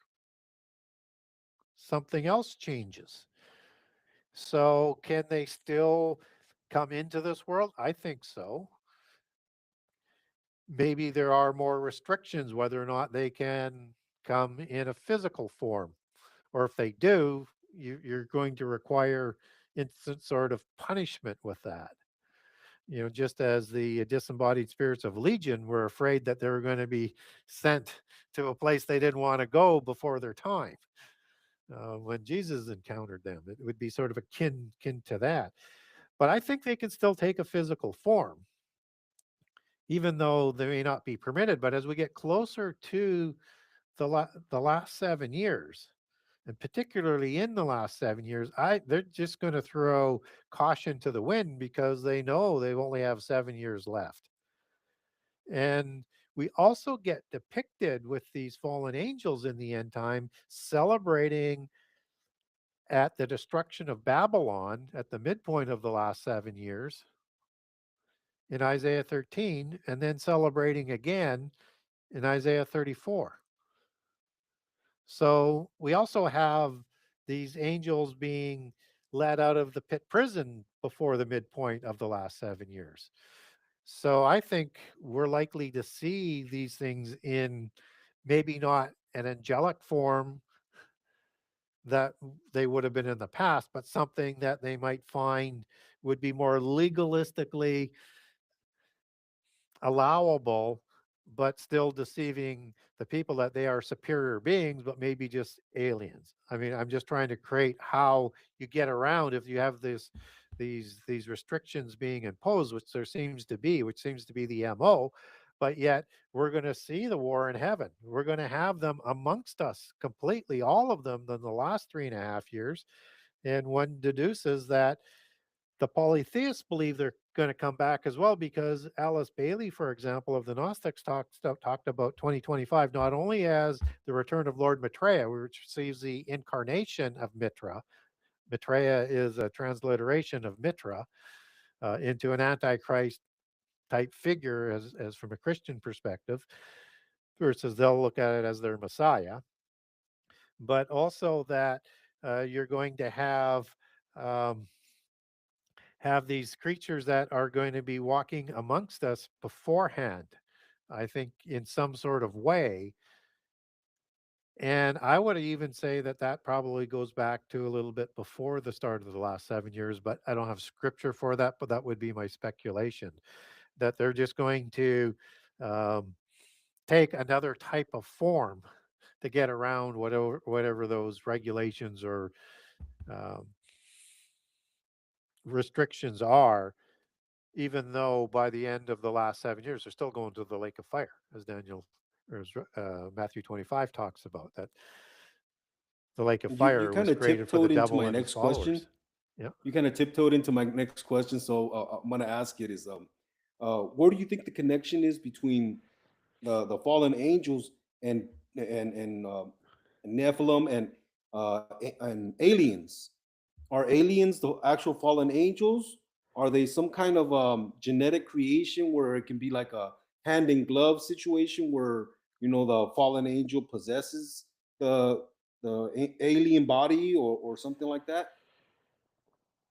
Something else changes. So can they still come into this world? I think so. Maybe there are more restrictions whether or not they can come in a physical form. Or if they do, you're going to require instant sort of punishment with that. Just as the disembodied spirits of Legion were afraid that they were going to be sent to a place they didn't want to go before their time. When Jesus encountered them, it would be sort of akin to that. But I think they can still take a physical form, even though they may not be permitted. But as we get closer to the last 7 years, and particularly in the last 7 years, they're just going to throw caution to the wind because they know they only have 7 years left. And we also get depicted with these fallen angels in the end time celebrating at the destruction of Babylon at the midpoint of the last 7 years in Isaiah 13, and then celebrating again in Isaiah 34. So we also have these angels being led out of the pit prison before the midpoint of the last 7 years. So I think we're likely to see these things in maybe not an angelic form that they would have been in the past, but something that they might find would be more legalistically allowable, but still deceiving the people that they are superior beings, but maybe just aliens. I mean, I'm just trying to create how you get around if you have these restrictions being imposed, which there seems to be, which seems to be the MO, but yet we're going to see the war in heaven. We're going to have them amongst us completely, all of them, in the last 3.5 years. And one deduces that the polytheists believe they're going to come back as well because Alice Bailey, for example, of the Gnostics talked about 2025 not only as the return of Lord Maitreya, which sees the incarnation of Mitra. Maitreya is a transliteration of Mitra into an antichrist type figure as from a Christian perspective, versus they'll look at it as their Messiah. But also that you're going to have these creatures that are going to be walking amongst us beforehand, I think, in some sort of way. And I would even say that that probably goes back to a little bit before the start of the last 7 years, but I don't have scripture for that, but that would be my speculation that they're just going to um, take another type of form to get around whatever those regulations or um, restrictions are, even though by the end of the last 7 years, they're still going to the lake of fire, as Matthew 25 talks about, that the lake of You fire kind was of created for the tiptoed into devil my and his next question. followers. Yeah. You kind of tiptoed into my next question, so I'm gonna ask it is where do you think the connection is between the fallen angels and Nephilim and aliens? Are aliens the actual fallen angels? Are they some kind of genetic creation where it can be like a hand in glove situation where the fallen angel possesses the alien body or something like that,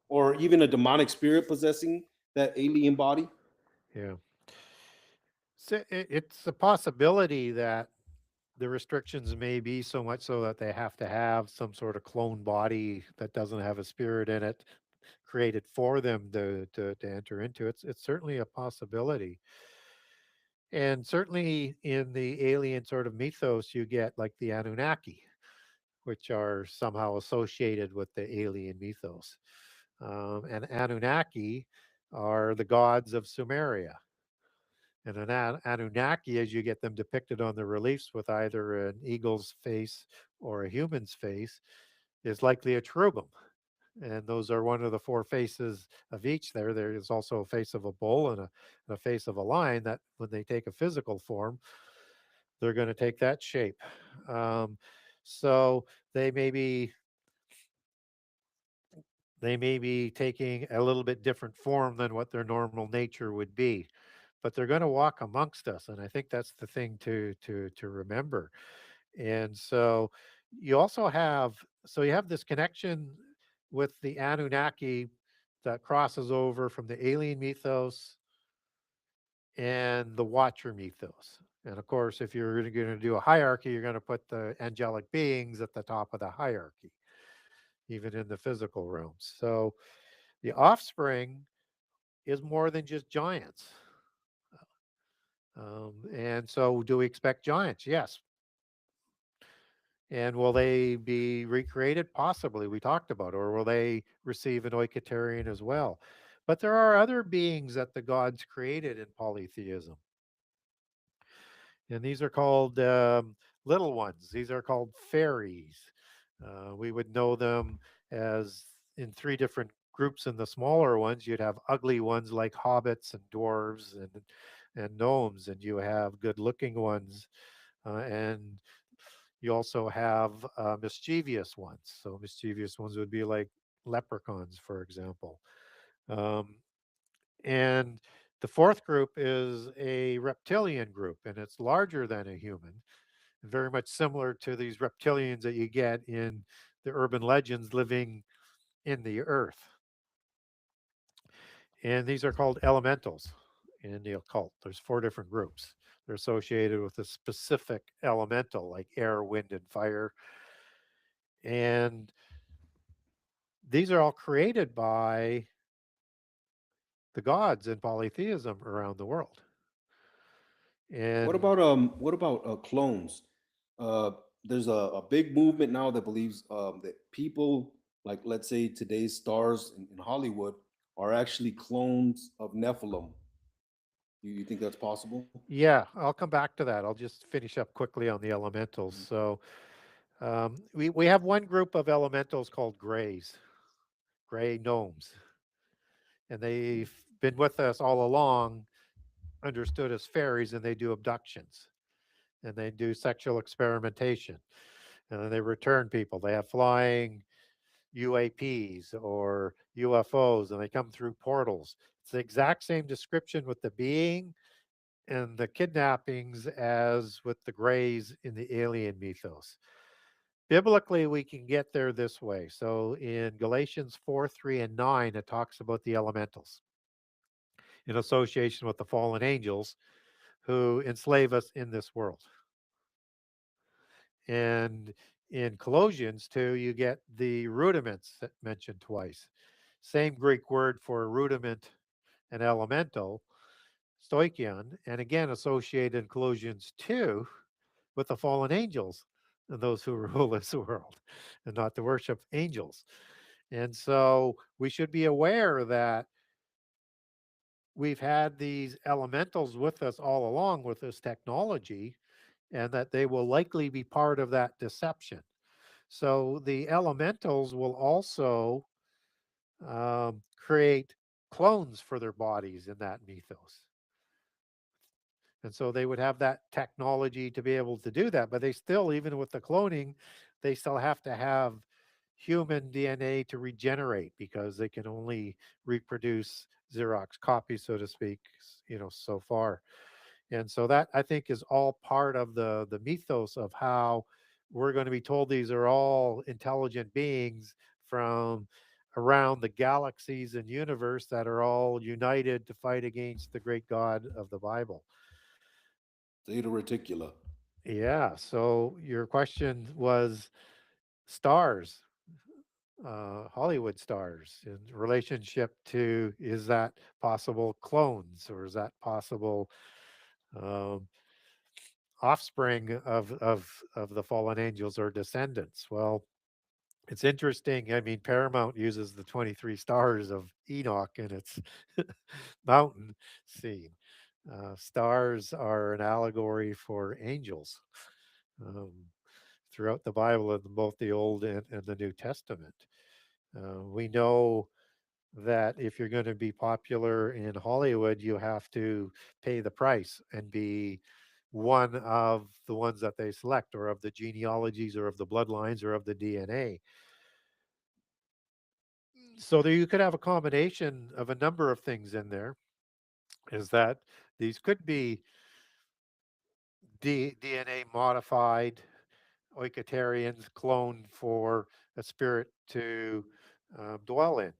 or even a demonic spirit possessing that alien body? Yeah. So it's a possibility that the restrictions may be so much so that they have to have some sort of clone body that doesn't have a spirit in it created for them to enter into. It's certainly a possibility. And certainly in the alien sort of mythos, you get like the Anunnaki, which are somehow associated with the alien mythos. And Anunnaki are the gods of Sumeria. And an Anunnaki, as you get them depicted on the reliefs with either an eagle's face or a human's face, is likely a cherubim. And those are one of the four faces of each there. There is also a face of a bull and a face of a lion that when they take a physical form, they're going to take that shape. Um, so they may be they may be taking a little bit different form than what their normal nature would be, but they're going to walk amongst us, and I think that's the thing to remember. And so you also have you have this connection with the Anunnaki that crosses over from the alien mythos and the Watcher mythos. And of course, if you're going to do a hierarchy, you're going to put the angelic beings at the top of the hierarchy, even in the physical realms. So the offspring is more than just giants. And so, do we expect giants? Yes. And will they be recreated? Possibly, we talked about, or will they receive an Oikotarian as well? But there are other beings that the gods created in polytheism. And these are called little ones. These are called fairies. We would know them as in three different groups. In the smaller ones, you'd have ugly ones like hobbits and dwarves and gnomes, and you have good-looking ones, and you also have mischievous ones. So mischievous ones would be like leprechauns, for example. Um, and the fourth group is a reptilian group, and it's larger than a human, very much similar to these reptilians that you get in the urban legends living in the earth. And these are called elementals in the occult. There's four different groups. They're associated with a specific elemental like air, wind, and fire. And these are all created by the gods in polytheism around the world. And What about clones? Uh, there's a big movement now that believes that people, like let's say today's stars in Hollywood, are actually clones of Nephilim. You think that's possible? yeah, I'll come back to that. I'll just finish up quickly on the elementals. Mhm. So we have one group of elementals called grays, gray gnomes, and they've been with us all along, understood as fairies, and they do abductions and they do sexual experimentation and then they return people. They have flying UAPs or UFOs and they come through portals. It's the exact same description with the being and the kidnappings as with the grays in the alien mythos. Biblically, we can get there this way. So in Galatians 4, 3, and 9, it talks about the elementals in association with the fallen angels who enslave us in this world. And in Colossians 2, you get the rudiments that mentioned twice. Same Greek word for rudiment and elemental, stoichion, and again associated in Colossians 2 with the fallen angels and those who rule this world and not to worship angels. And so we should be aware that we've had these elementals with us all along with this technology and that they will likely be part of that deception. So the elementals will also create clones for their bodies in that mythos. And so they would have that technology to be able to do that. But they still, even with the cloning, they still have to have human DNA to regenerate because they can only reproduce Xerox copies, so to speak, so far. And so that I think is all part of the mythos of how we're going to be told these are all intelligent beings from around the galaxies and universe that are all united to fight against the great God of the Bible. Theta Reticula. Yeah. So your question was stars, Hollywood stars, in relationship to, is that possible clones, or is that possible um, offspring of the fallen angels or descendants? Well, it's interesting. I mean, Paramount uses the 23 stars of Enoch in its mountain scene. Stars are an allegory for angels um, throughout the Bible, in both the Old and the New Testament. We know that if you're going to be popular in Hollywood, you have to pay the price and be one of the ones that they select, or of the genealogies, or of the bloodlines, or of the DNA. So there you could have a combination of a number of things in there. Is that these could be DNA modified Oikotarians cloned for a spirit to dwell in.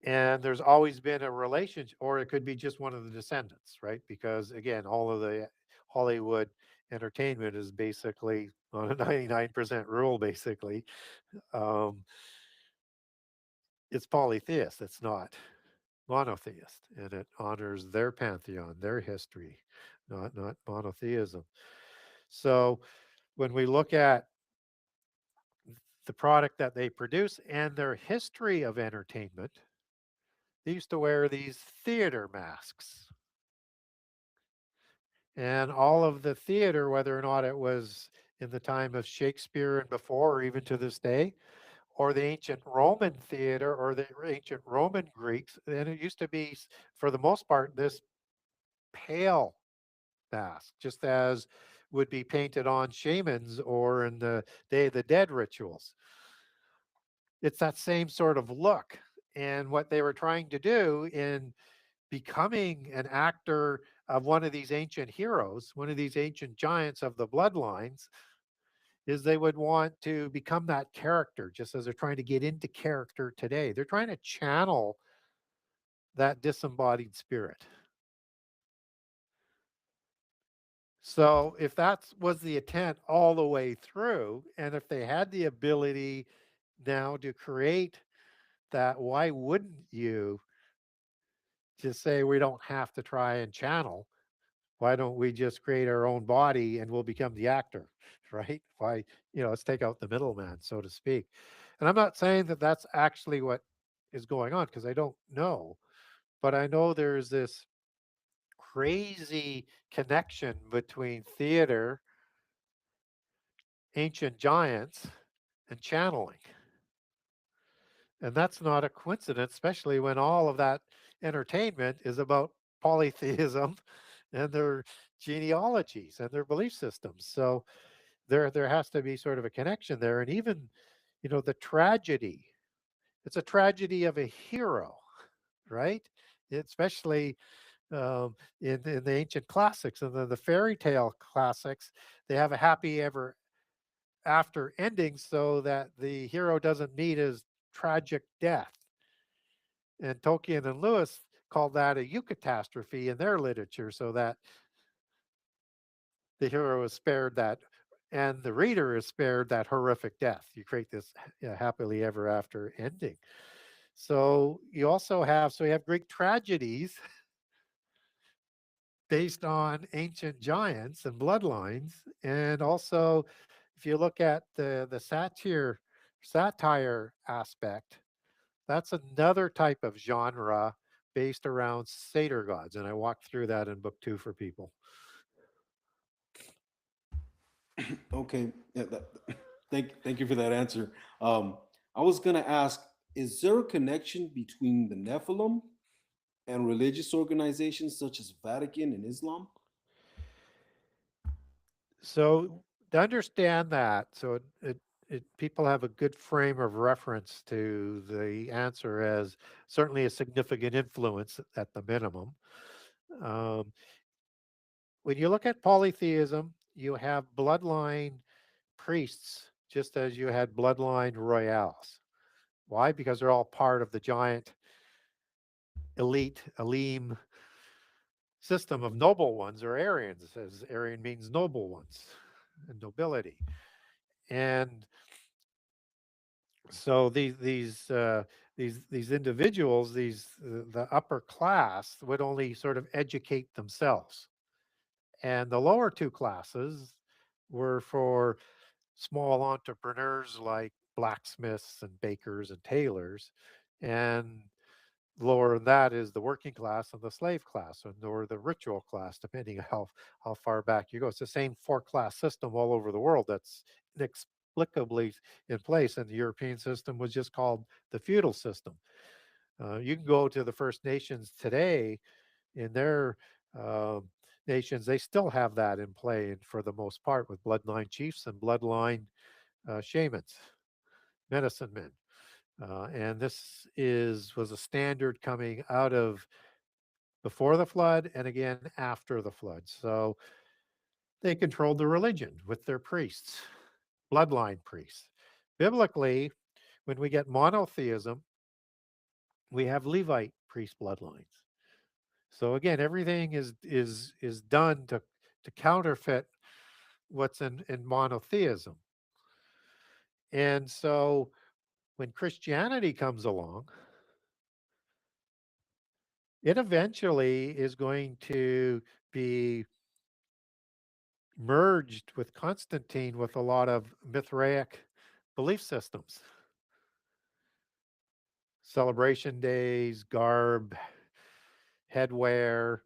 And there's always been a relationship, or it could be just one of the descendants, right? Because again, all of the Hollywood entertainment is basically on a 99% rule, basically. Um, it's polytheist, it's not monotheist, and it honors their pantheon, their history, not monotheism. So when we look at the product that they produce and their history of entertainment, they used to wear these theater masks. And all of the theater, whether or not it was in the time of Shakespeare and before, or even to this day, or the ancient Roman theater, or the ancient Roman Greeks, and it used to be, for the most part, this pale mask, just as would be painted on shamans or in the Day of the Dead rituals. It's that same sort of look. And what they were trying to do in becoming an actor of one of these ancient heroes, one of these ancient giants of the bloodlines, is they would want to become that character, just as they're trying to get into character today. They're trying to channel that disembodied spirit. So if that was the intent all the way through, and if they had the ability now to create that, why wouldn't you just say, we don't have to try and channel? Why don't we just create our own body and we'll become the actor, right? Why, let's take out the middleman, so to speak. And I'm not saying that that's actually what is going on, because I don't know, but I know there's this crazy connection between theater, ancient giants, and channeling. And that's not a coincidence, especially when all of that entertainment is about polytheism and their genealogies and their belief systems. So there has to be sort of a connection there. And even, the tragedy, it's a tragedy of a hero, right? Especially in the ancient classics and the fairy tale classics, they have a happy ever after ending so that the hero doesn't meet his tragic death. And Tolkien and Lewis called that a eucatastrophe in their literature, so that the hero is spared that, and the reader is spared that horrific death. You create this happily ever after ending. So you have Greek tragedies based on ancient giants and bloodlines, and also if you look at the satire aspect, that's another type of genre based around satyr gods, and I walked through that in book 2 for people. Okay, yeah, thank you for that answer. I was gonna ask, is there a connection between the Nephilim and religious organizations such as Vatican and Islam? So to understand that, so people have a good frame of reference to the answer as certainly a significant influence at the minimum. Um, when you look at polytheism, you have bloodline priests, just as you had bloodline royales. Why? Because they're all part of the giant elite, Elim system of noble ones or Aryans, as Aryan means noble ones and nobility. And so these individuals, the upper class would only sort of educate themselves, and the lower two classes were for small entrepreneurs like blacksmiths and bakers and tailors, and lower than that is the working class and the slave class, or the ritual class, depending on how far back you go. It's the same four-class system all over the world that's inexplicably in place, and the European system was just called the feudal system. You can go to the First Nations today in their uh, nations, they still have that in play, and for the most part, with bloodline chiefs and bloodline shamans, medicine men. And this was a standard coming out of before the flood and again after the flood. So they controlled the religion with their priests, bloodline priests. Biblically, when we get monotheism, we have Levite priest bloodlines. So again, everything is done to counterfeit what's in monotheism. And so when Christianity comes along, it eventually is going to be merged with Constantine with a lot of Mithraic belief systems, celebration days, garb, headwear,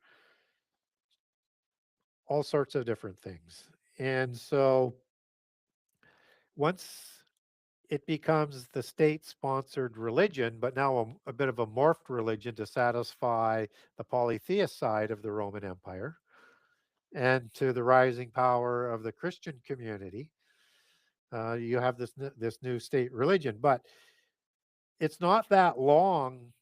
all sorts of different things. And so once it becomes the state sponsored religion, but now a bit of a morphed religion to satisfy the polytheist side of the Roman Empire and to the rising power of the Christian community. You have this new state religion, but it's not that long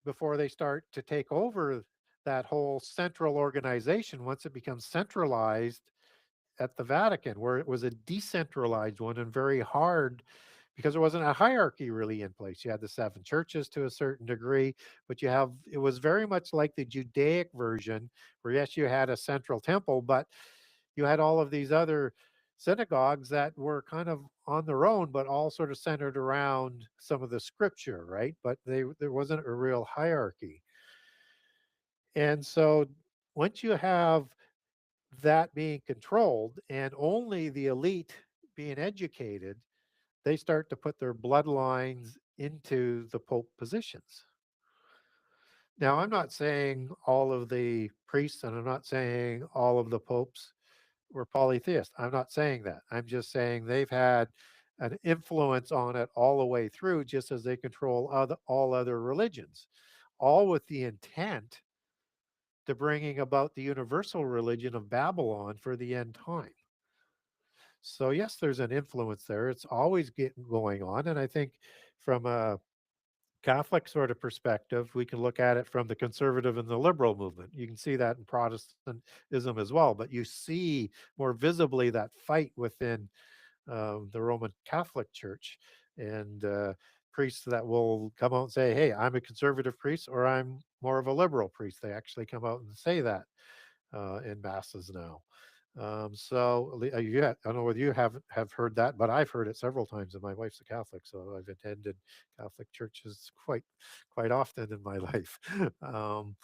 before they start to take over that whole central organization once it becomes centralized at the Vatican, where it was a decentralized one and very hard because there wasn't a hierarchy really in place. You had the seven churches to a certain degree, but it was very much like the Judaic version, where yes, you had a central temple, but you had all of these other synagogues that were kind of on their own, but all sort of centered around some of the scripture, right? But there wasn't a real hierarchy. And so once you have that being controlled and only the elite being educated, they start to put their bloodlines into the pope positions. Now, I'm not saying all of the priests and I'm not saying all of the popes were polytheists. I'm not saying that. I'm just saying they've had an influence on it all the way through, just as they control all other religions, all with the intent to bringing about the universal religion of Babylon for the end time. So yes, there's an influence there. It's always getting going on. And I think from a Catholic sort of perspective, we can look at it from the conservative and the liberal movement. You can see that in Protestantism as well, but you see more visibly that fight within the Roman Catholic Church and priests that will come out and say, "Hey, I'm a conservative priest," or "I'm more of a liberal priest." They actually come out and say that in masses now. I don't know whether you have heard that, but I've heard it several times. And my wife's a Catholic, so I've attended Catholic churches quite often in my life. um,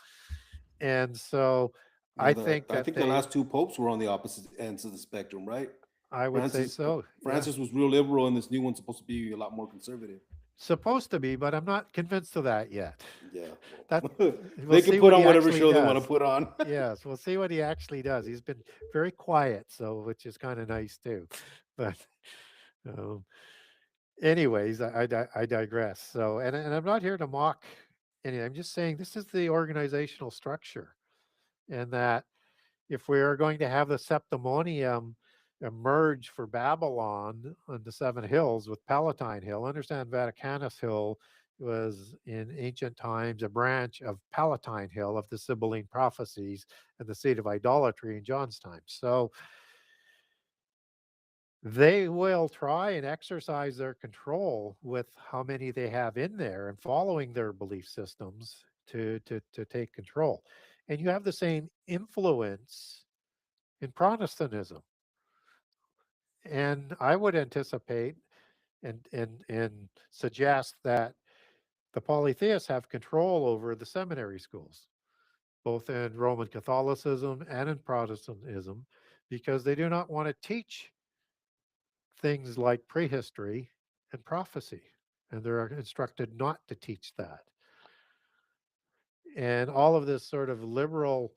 and so Yeah, I think I that think the last two popes were on the opposite ends of the spectrum, right? I would say Francis so. Yeah, Francis was real liberal, and this new one's supposed to be a lot more conservative. supposed to be, but I'm not convinced of that yet. Yeah, That well, we'll they can see put what on he whatever actually show they want to does. put on. Yes, we'll see what he actually does. He's been very quiet, so which is kind of nice too. But um, anyways, I digress. So, and I'm not here to mock any. I'm just saying this is the organizational structure, and that if we are going to have the septimonium emerge for Babylon on the Seven Hills with Palatine Hill, understand Vaticanus Hill was in ancient times a branch of Palatine Hill of the Sibylline prophecies and the seat of idolatry in John's time. So they will try and exercise their control with how many they have in there and following their belief systems to take control. And you have the same influence in Protestantism. And I would anticipate and suggest that the polytheists have control over the seminary schools, both in Roman Catholicism and in Protestantism, because they do not want to teach things like prehistory and prophecy. And they're instructed not to teach that. And all of this sort of liberal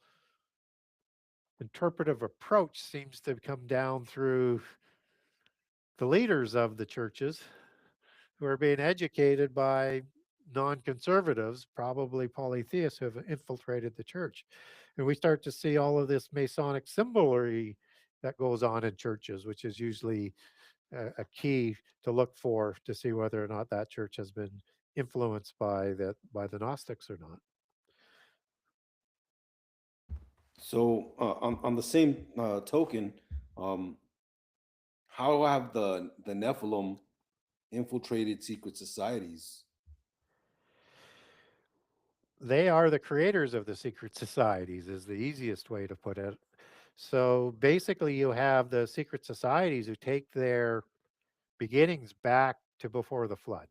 interpretive approach seems to come down through the leaders of the churches who are being educated by non-conservatives, probably polytheists who have infiltrated the church. And we start to see all of this Masonic symbolery that goes on in churches, which is usually a key to look for to see whether or not that church has been influenced by the Gnostics or not. So on the same token, um, how have the Nephilim infiltrated secret societies? They are the creators of the secret societies, is the easiest way to put it. So basically, you have the secret societies who take their beginnings back to before the flood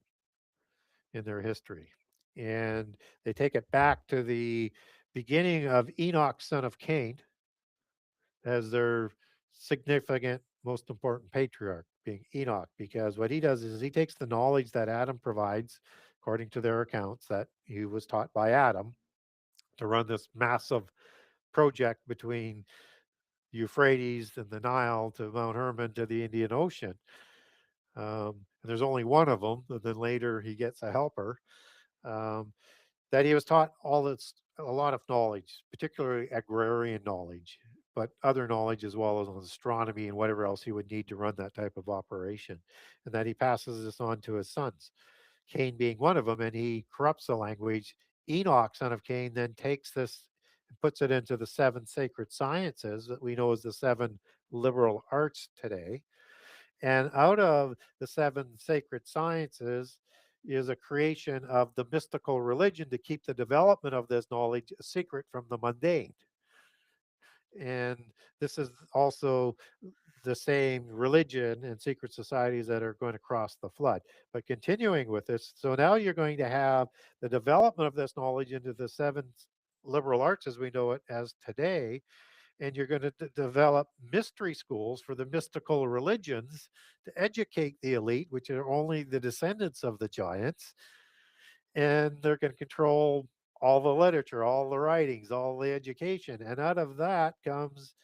in their history. And they take it back to the beginning of Enoch, son of Cain, as their significant, most important patriarch, being Enoch, because what he does is he takes the knowledge that Adam provides, according to their accounts, that he was taught by Adam to run this massive project between Euphrates and the Nile to Mount Hermon to the Indian Ocean. And there's only one of them, and then later he gets a helper. Um, that he was taught a lot of knowledge, particularly agrarian knowledge, but other knowledge as well as on astronomy and whatever else he would need to run that type of operation. And that he passes this on to his sons, Cain being one of them, and he corrupts the language. Enoch, son of Cain, then takes this and puts it into the seven sacred sciences that we know as the seven liberal arts today. And out of the seven sacred sciences is a creation of the mystical religion to keep the development of this knowledge a secret from the mundane. And this is also the same religion and secret societies that are going to cross the flood. But continuing with this, so now you're going to have the development of this knowledge into the seven liberal arts as we know it as today, and you're going to develop mystery schools for the mystical religions to educate the elite, which are only the descendants of the giants, and they're going to control all the literature, all the writings, all the education. And out of that comes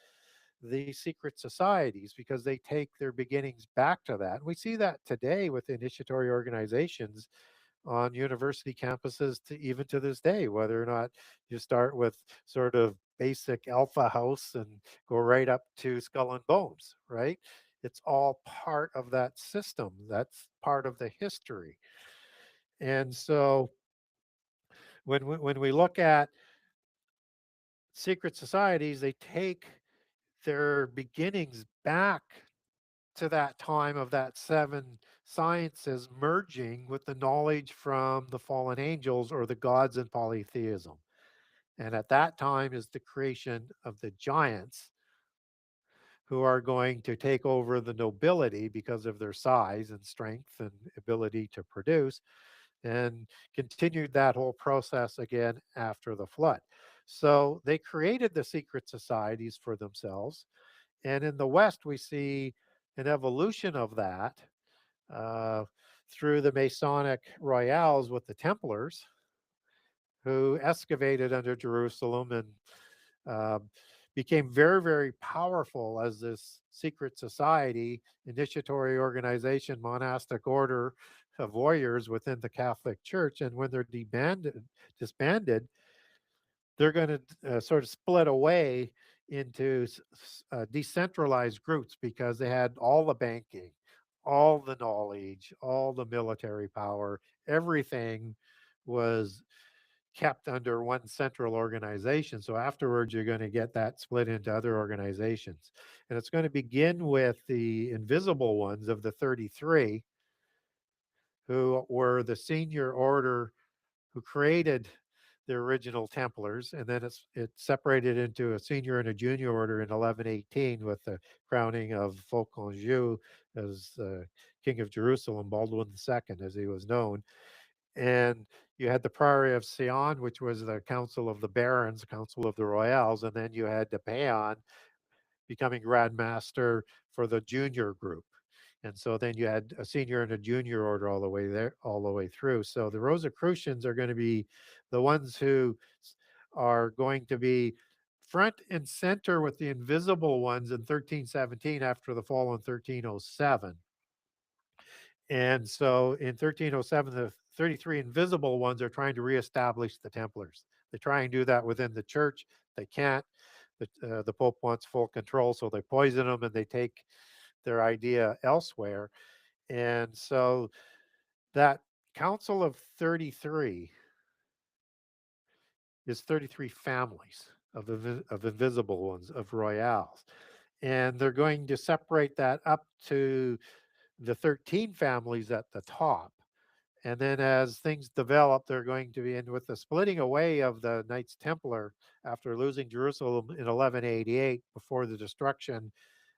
the secret societies because they take their beginnings back to that. And we see that today with initiatory organizations on university campuses to even to this day, whether or not you start with sort of basic alpha house and go right up to skull and bones, right? It's all part of that system. That's part of the history. And so when we look at secret societies, they take their beginnings back to that time of that seven sciences merging with the knowledge from the fallen angels or the gods in polytheism. And at that time is the creation of the giants who are going to take over the nobility because of their size and strength and ability to produce, and continued that whole process again after the flood. So they created the secret societies for themselves. And in the West, we see an evolution of that uh, through the Masonic royales with the Templars, who excavated under Jerusalem and uh, became very, very powerful as this secret society, initiatory organization, monastic order of warriors within the Catholic Church. And when they're disbanded, they're going to sort of split away into decentralized groups because they had all the banking, all the knowledge, all the military power, everything was kept under one central organization. So afterwards, you're going to get that split into other organizations. And it's going to begin with the invisible ones of the 33, who were the senior order who created the original Templars, and then it separated into a senior and a junior order in 1118 with the crowning of Foucault-Anjou as King of Jerusalem, Baldwin II, as he was known. And you had the Priory of Sion, which was the Council of the Barons, Council of the Royals, and then you had the Payon becoming Grand Master for the junior group. And so then you had a senior and a junior order all the way there, all the way through. So the Rosicrucians are going to be the ones who are going to be front and center with the invisible ones in 1317 after the fall in 1307. And so in 1307, the 33 invisible ones are trying to reestablish the Templars. They try and do that within the church. They can't. The Pope wants full control, so they poison them and they take their idea elsewhere. And so that Council of 33 is 33 families of invisible ones, of royales. And they're going to separate that up to the 13 families at the top. And then as things develop, they're going to be in with the splitting away of the Knights Templar after losing Jerusalem in 1188 before the destruction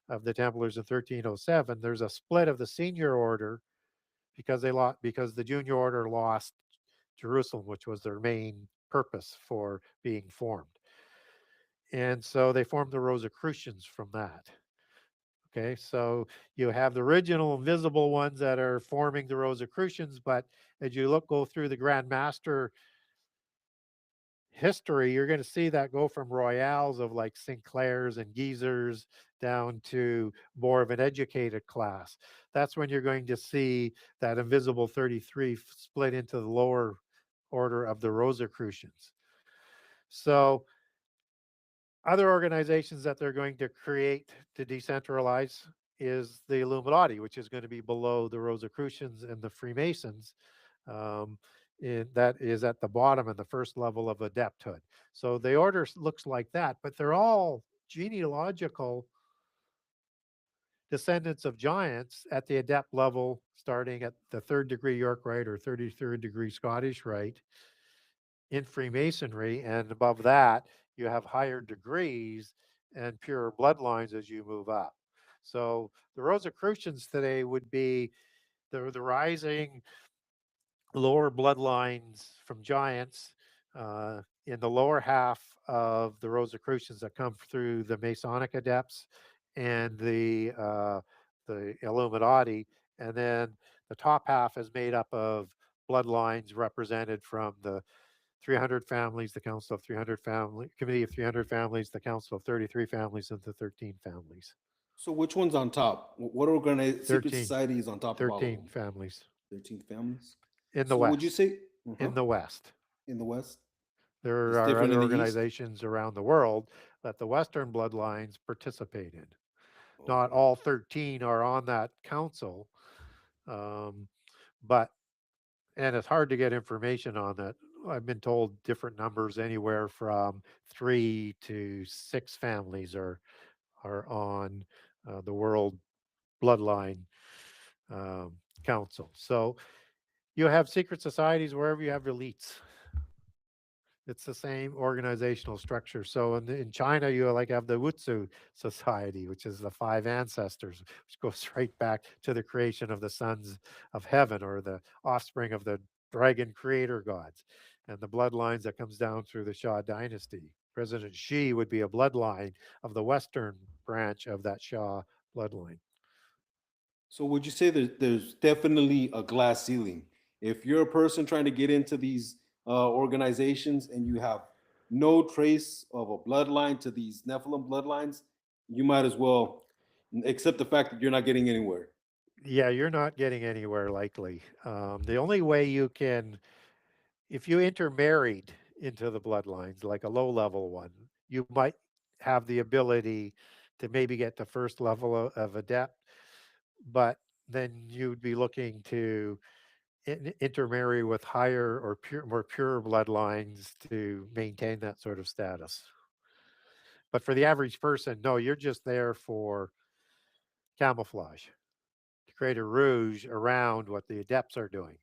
of the Templars in 1307. There's a split of the senior order because because the junior order lost Jerusalem, which was their main purpose for being formed. And so they formed the Rosicrucians from that. Okay, so you have the original invisible ones that are forming the Rosicrucians, but as you go through the Grand Master history, you're going to see that go from royales of like Sinclairs and Geezers down to more of an educated class. That's when you're going to see that invisible 33 split into the lower order of the Rosicrucians. So other organizations that they're going to create to decentralize is the Illuminati, which is going to be below the Rosicrucians and the Freemasons. Um, that is at the bottom and the first level of adepthood. So the order looks like that, but they're all genealogical descendants of giants at the adept level, starting at the 3rd degree York Rite or 33rd degree Scottish Rite in Freemasonry. And above that, you have higher degrees and purer bloodlines as you move up. So the Rosicrucians today would be the rising lower bloodlines from giants in the lower half of the Rosicrucians that come through the Masonic adepts and the Illuminati, and then the top half is made up of bloodlines represented from the 300 families, the Council of 300 Family, Committee of 300 Families, the Council of 33 Families, and the 13 families. So which one's on top? What secret 13, society is on top of all of 13 them? families 13 families. in the So would you West. say uh In the West. in the West? There It's are different other in the East? organizations around the world that the Western bloodlines participate in. Not Okay. all 13 are on that council, um, but, and it's hard to get information on that. I've been told different numbers, anywhere from 3 to 6 families are on the World Bloodline um, Council. So you have secret societies wherever you have elites. It's the same organizational structure. So in China, you like have the Wutsu Society, which is the 5 ancestors, which goes right back to the creation of the sons of heaven, or the offspring of the dragon creator gods, and the bloodlines that comes down through the Shah dynasty. President Xi would be a bloodline of the Western branch of that Shah bloodline. So would you say that there's definitely a glass ceiling? If you're a person trying to get into these organizations and you have no trace of a bloodline to these Nephilim bloodlines, you might as well accept the fact that you're not getting anywhere. Yeah, you're not getting anywhere likely. The only way you can, if you intermarried into the bloodlines, like a low level one, you might have the ability to maybe get the first level of adept, but then you'd be looking to intermarry with higher or more pure bloodlines to maintain that sort of status. But for the average person, no, you're just there for camouflage, to create a rouge around what the adepts are doing.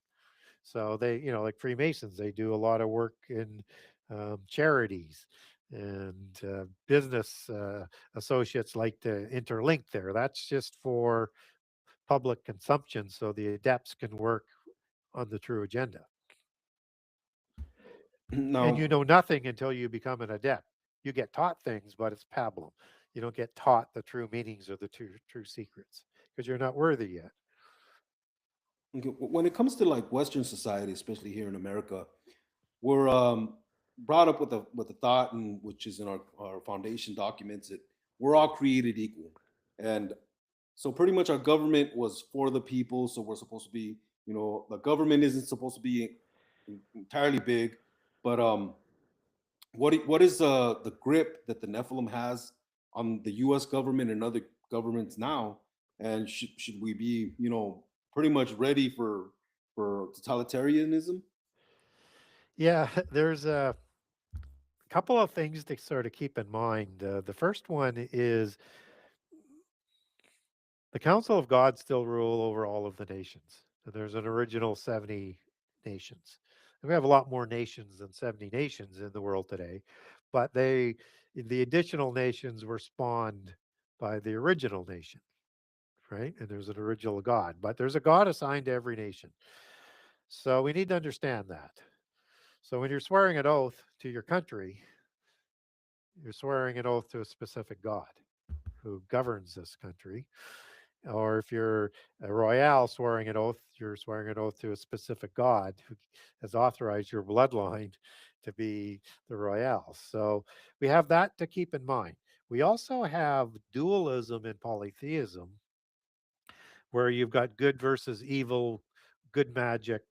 So they, like Freemasons, they do a lot of work in charities, and business associates like to interlink there. That's just for public consumption, so the adepts can work on the true agenda. And you Now, know nothing until you become an adept. You get taught things, but it's pablum. You don't get taught the true meanings or the true secrets because you're not worthy yet. okay, when it comes to like Western society, especially here in America, we're brought up with the thought, and which is in our foundation documents, that we're all created equal, and so pretty much our government was for the people. So we're supposed to be, the government isn't supposed to be entirely big, but what is the grip that the Nephilim has on the U.S. government and other governments now, and should we be, pretty much ready for totalitarianism? Yeah, there's a couple of things to sort of keep in mind. The first one is the Council of God still rule over all of the nations. So there's an original 70 nations. And we have a lot more nations than 70 nations in the world today, but the additional nations were spawned by the original nation, right? And there's an original God, but there's a God assigned to every nation. So we need to understand that. So when you're swearing an oath to your country, you're swearing an oath to a specific God who governs this country. Or if you're a royale swearing an oath, you're swearing an oath to a specific God who has authorized your bloodline to be the royale. So we have that to keep in mind. We also have dualism and polytheism, where you've got good versus evil, good magic,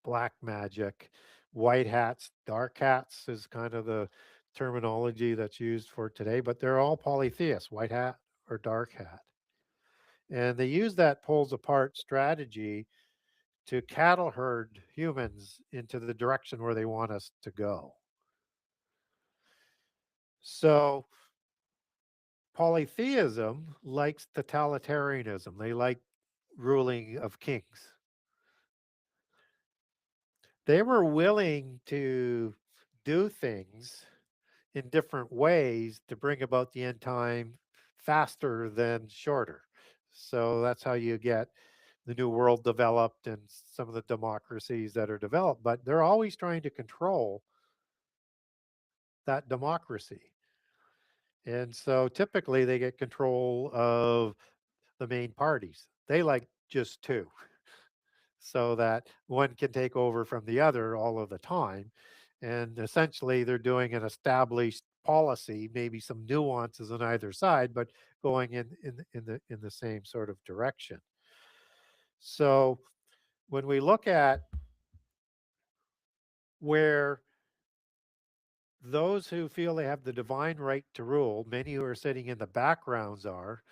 black magic, white hats, dark hats is kind of the terminology that's used for today, but they're all polytheists, white hat or dark hat. And they use that pulls apart strategy to cattle herd humans into the direction where they want us to go. So polytheism likes totalitarianism. They like ruling of kings. They were willing to do things in different ways to bring about the end time faster than shorter. So that's how you get the new world developed and some of the democracies that are developed, but they're always trying to control that democracy. And so typically they get control of the main parties. They like just two so that one can take over from the other all of the time. And essentially they're doing an established policy, maybe some nuances on either side, but going in the same sort of direction. So when we look at where those who feel they have the divine right to rule, many who are sitting in the backgrounds are,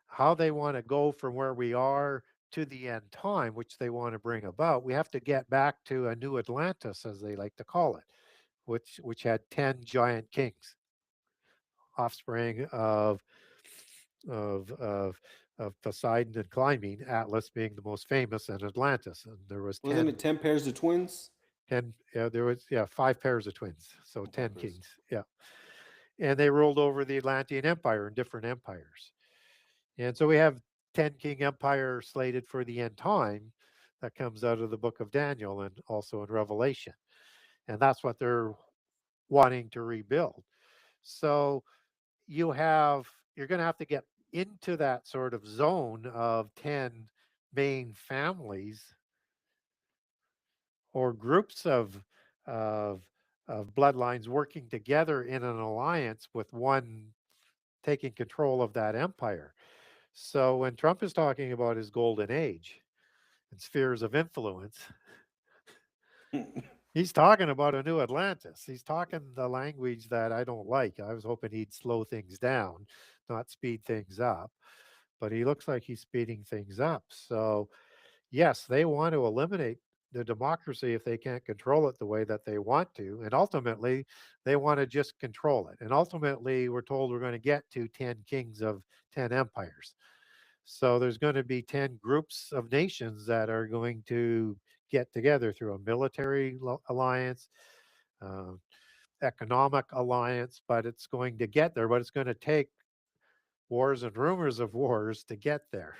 how they want to go from where we are to the end time, which they want to bring about, we have to get back to a new Atlantis, as they like to call it, which had 10 giant kings, offspring of of Poseidon and Clymene, Atlas being the most famous, and Atlantis. And there was Wasn't it 10 10 pairs of twins? 10 there was, yeah, 5 pairs of twins, so Oh, five 10 pairs. kings, yeah. And they ruled over the Atlantean Empire in different empires. And so we have 10 king empire slated for the end time that comes out of the book of Daniel and also in Revelation. And that's what they're wanting to rebuild. So you're going to have to get into that sort of zone of 10 main families or groups of of bloodlines working together in an alliance with one taking control of that empire. So when Trump is talking about his golden age and spheres of influence, he's talking about a new Atlantis. He's talking the language that I don't like. I was hoping he'd slow things down, not speed things up, but he looks like he's speeding things up. So yes, they want to eliminate the democracy if they can't control it the way that they want to. And ultimately, they want to just control it. And ultimately, we're told we're going to get to 10 kings of 10 empires. So there's going to be 10 groups of nations that are going to get together through a military alliance, uh, economic alliance, but it's going to get there. But it's going to take wars and rumors of wars to get there.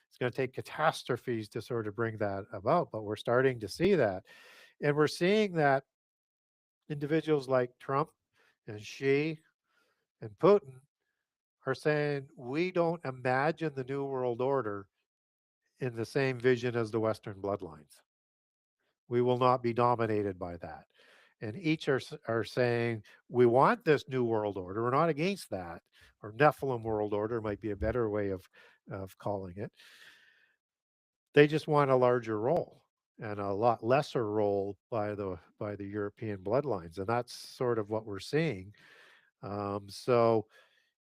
It's going to take catastrophes to sort of bring that about, but we're starting to see that. And we're seeing that individuals like Trump and Xi and Putin are saying we don't imagine the New World Order in the same vision as the Western bloodlines. We will not be dominated by that. And each are saying, we want this New World Order. We're not against that. Or Nephilim World Order might be a better way of calling it. They just want a larger role and a lot lesser role by the European bloodlines. And that's sort of what we're seeing. So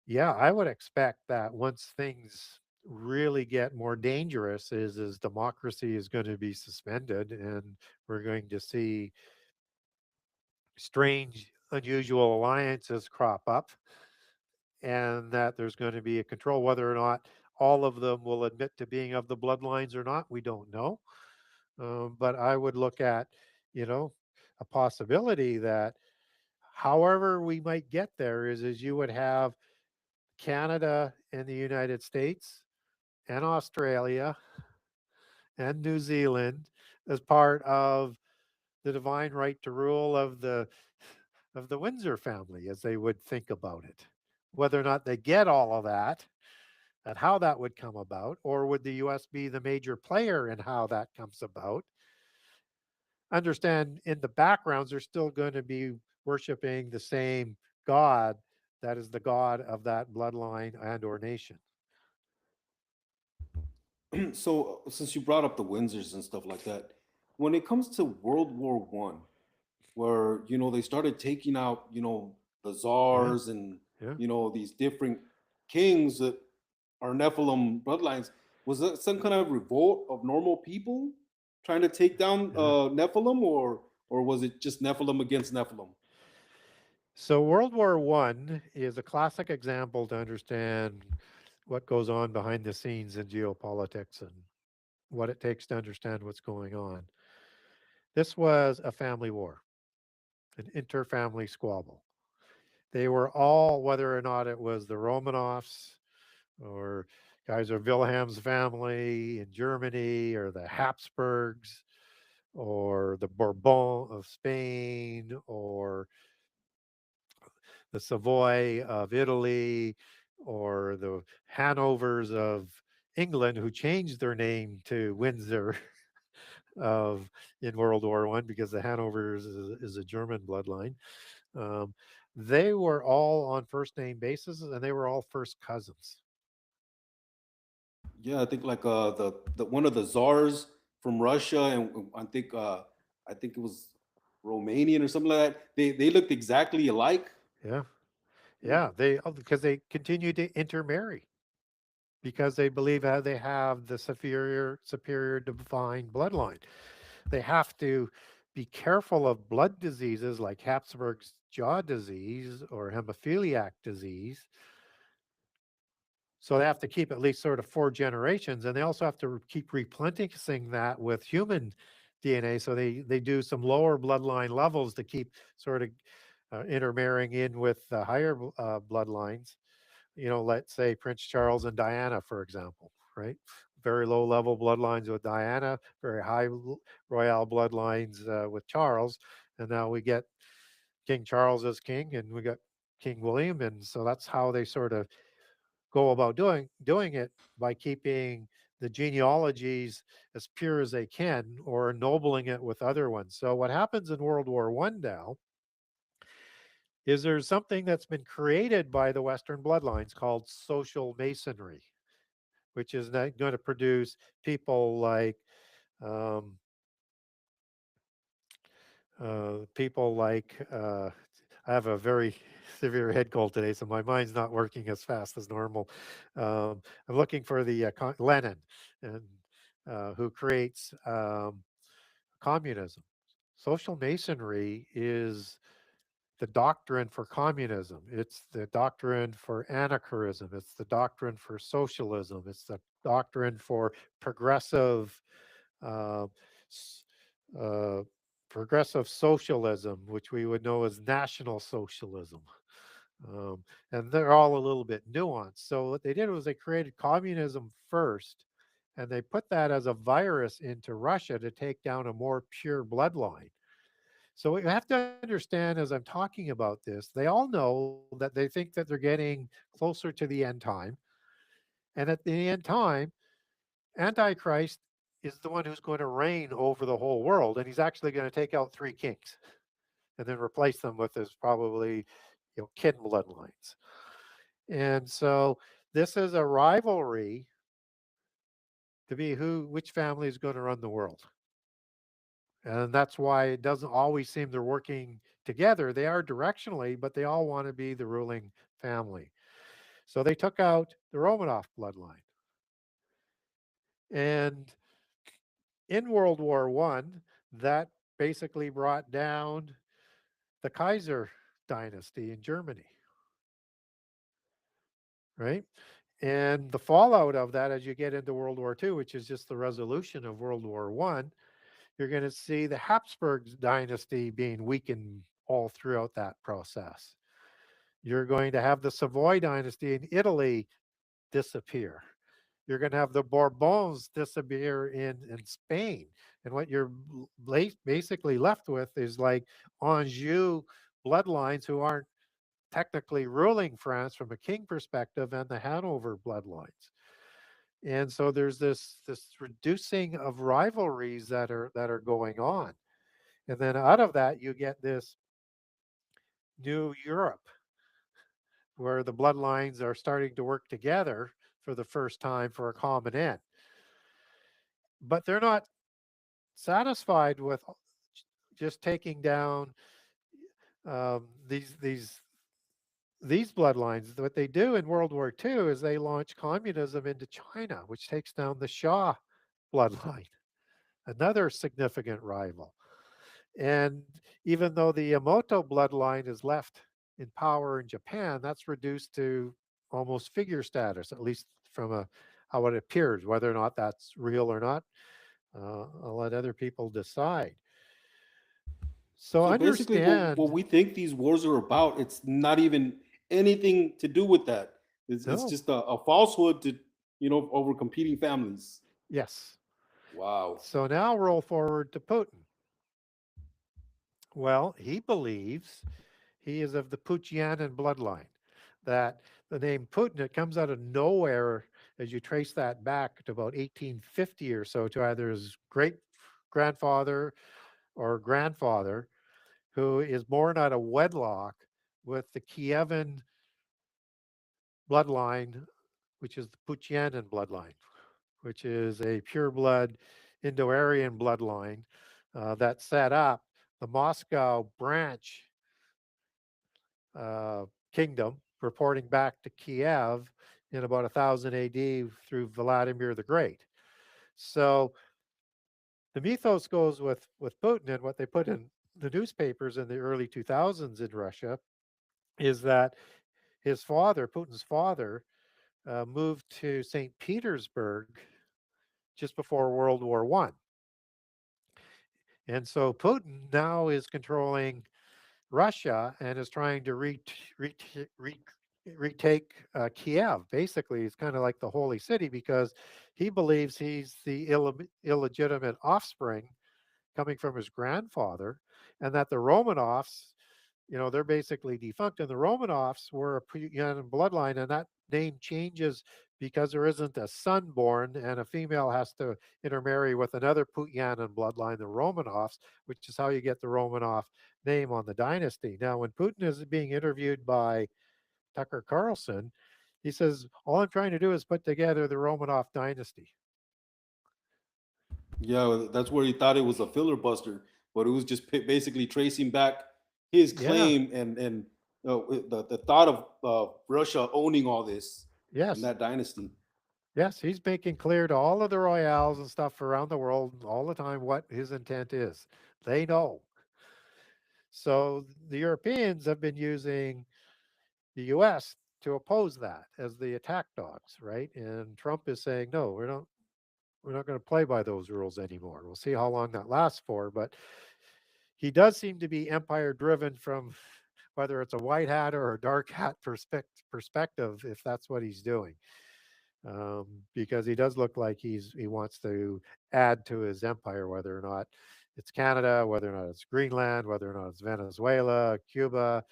yeah, I would expect that once things really get more dangerous is democracy is going to be suspended and we're going to see strange, unusual alliances crop up and that there's going to be a control. Whether or not all of them will admit to being of the bloodlines or not, we don't know. But I would look at, you know, a possibility that however we might get there is you would have Canada and the United States and Australia and New Zealand as part of the divine right to rule of the Windsor family, as they would think about it. Whether or not they get all of that and how that would come about, or would the US be the major player in how that comes about? Understand in the backgrounds, they're still going to be worshiping the same God that is the God of that bloodline and or nation. So since you brought up the Windsors and stuff like that, when it comes to World War I, where they started taking out the Yeah, czars and yeah. these different kings that are Nephilim bloodlines, was that some kind of revolt of normal people trying to take down Yeah. Nephilim, or was it just Nephilim against Nephilim? So World War One is a classic example to understand what goes on behind the scenes in geopolitics and what it takes to understand what's going on. This was a family war, an interfamily squabble. They were all, whether or not it was the Romanovs or Kaiser Wilhelm's family in Germany or the Habsburgs or the Bourbon of Spain or the Savoy of Italy or the Hanovers of England, who changed their name to Windsor of in World War One because the Hanovers is a German bloodline. Um, they were all on first name basis and they were all first cousins. Yeah, I think like the one of the czars from Russia, and I think it was Romanian or something like that. They looked exactly alike. Yeah, Yeah. yeah. They because they continue to intermarry because they believe they have the superior divine bloodline. They have to be careful of blood diseases like Habsburg's jaw disease or hemophiliac disease. So they have to keep at least sort of 4 generations, and they also have to keep replenishing that with human DNA. So they do some lower bloodline levels to keep sort of intermarrying in with higher bloodlines. Let's say Prince Charles and Diana, for example, right? Very low level bloodlines with Diana, very high royal bloodlines with Charles. And now we get King Charles as king and we got King William. And so that's how they sort of go about doing it by keeping the genealogies as pure as they can or ennobling it with other ones. So what happens in World War One now is there's something that's been created by the Western bloodlines called social masonry, which is not going to produce people like um, I have a very severe head cold today, so my mind's not working as fast as normal. I'm looking for the Lenin, and who creates communism. Social masonry is the doctrine for communism. It's the doctrine for anarchism. It's the doctrine for socialism. It's the doctrine for progressive uh, uh, progressive socialism, which we would know as National Socialism. Um, and they're all a little bit nuanced. So what they did was they created communism first, and they put that as a virus into Russia to take down a more pure bloodline. So what you have to understand as I'm talking about this, they all know that they think that they're getting closer to the end time. And at the end time, Antichrist is the one who's going to reign over the whole world. And he's actually going to take out three kings and then replace them with his probably kin bloodlines. And so this is a rivalry to be which family is going to run the world. And that's why it doesn't always seem they're working together. They are directionally, but they all want to be the ruling family. So they took out the Romanov bloodline. And in World War One, that basically brought down the Kaiser dynasty in Germany, right? And the fallout of that as you get into World War II, which is just the resolution of World War One, you're going to see the Habsburg dynasty being weakened all throughout that process. You're going to have the Savoy dynasty in Italy disappear. You're going to have the Bourbons disappear in Spain. And what you're basically left with is like Anjou bloodlines who aren't technically ruling France from a king perspective and the Hanover bloodlines. And so there's this reducing of rivalries that are going on. And then out of that you get this new Europe where the bloodlines are starting to work together for the first time for a common end. But they're not satisfied with just taking down these bloodlines. What they do in World War II is they launch communism into China, which takes down the Shah bloodline, another significant rival. And even though the Yamato bloodline is left in power in Japan, that's reduced to almost figure status, at least from how it appears. Whether or not that's real or not, I'll let other people decide. So So basically, what understand, we think these wars are about, it's not even anything to do with that. It's no, just a falsehood to, over competing families. yes. Wow. So now roll forward to Putin. Well, he believes he is of the Puchianin bloodline. That the name Putin, it comes out of nowhere as you trace that back to about 1850 or so to either his great grandfather or grandfather, who is born out of wedlock with the Kievan bloodline, which is the Puchianin bloodline, which is a pure blood Indo-Aryan bloodline that set up the Moscow branch kingdom, reporting back to Kiev in about 1000 AD through Vladimir the Great. So the mythos goes with Putin, and what they put in the newspapers in the early 2000s in Russia is that his father, Putin's father, moved to St. Petersburg just before World War One. And so Putin now is controlling Russia and is trying to retake Kiev. Basically, it's kind of like the holy city because he believes he's the illegitimate offspring coming from his grandfather, and that the Romanovs, they're basically defunct. And the Romanovs were a Putyan bloodline, and that name changes because there isn't a son born, and a female has to intermarry with another Putyanin bloodline, the Romanovs, which is how you get the Romanov name on the dynasty. Now, when Putin is being interviewed by Tucker Carlson, he says, all I'm trying to do is put together the Romanov dynasty. Yeah, that's where he thought it was a filler buster, but it was just basically tracing back his Yeah, claim and the thought of Russia owning all this and yes. that dynasty. Yes, he's making clear to all of the royales and stuff around the world all the time what his intent is. They know. So the Europeans have been using the US to oppose that as the attack dogs, right? And Trump is saying, no, we don't. We're not going to play by those rules anymore. We'll see how long that lasts for. But he does seem to be empire driven from whether it's a white hat or a dark hat perspective, if that's what he's doing. Because he does look like he wants to add to his empire, whether or not it's Canada, whether or not it's Greenland, whether or not it's Venezuela, Cuba,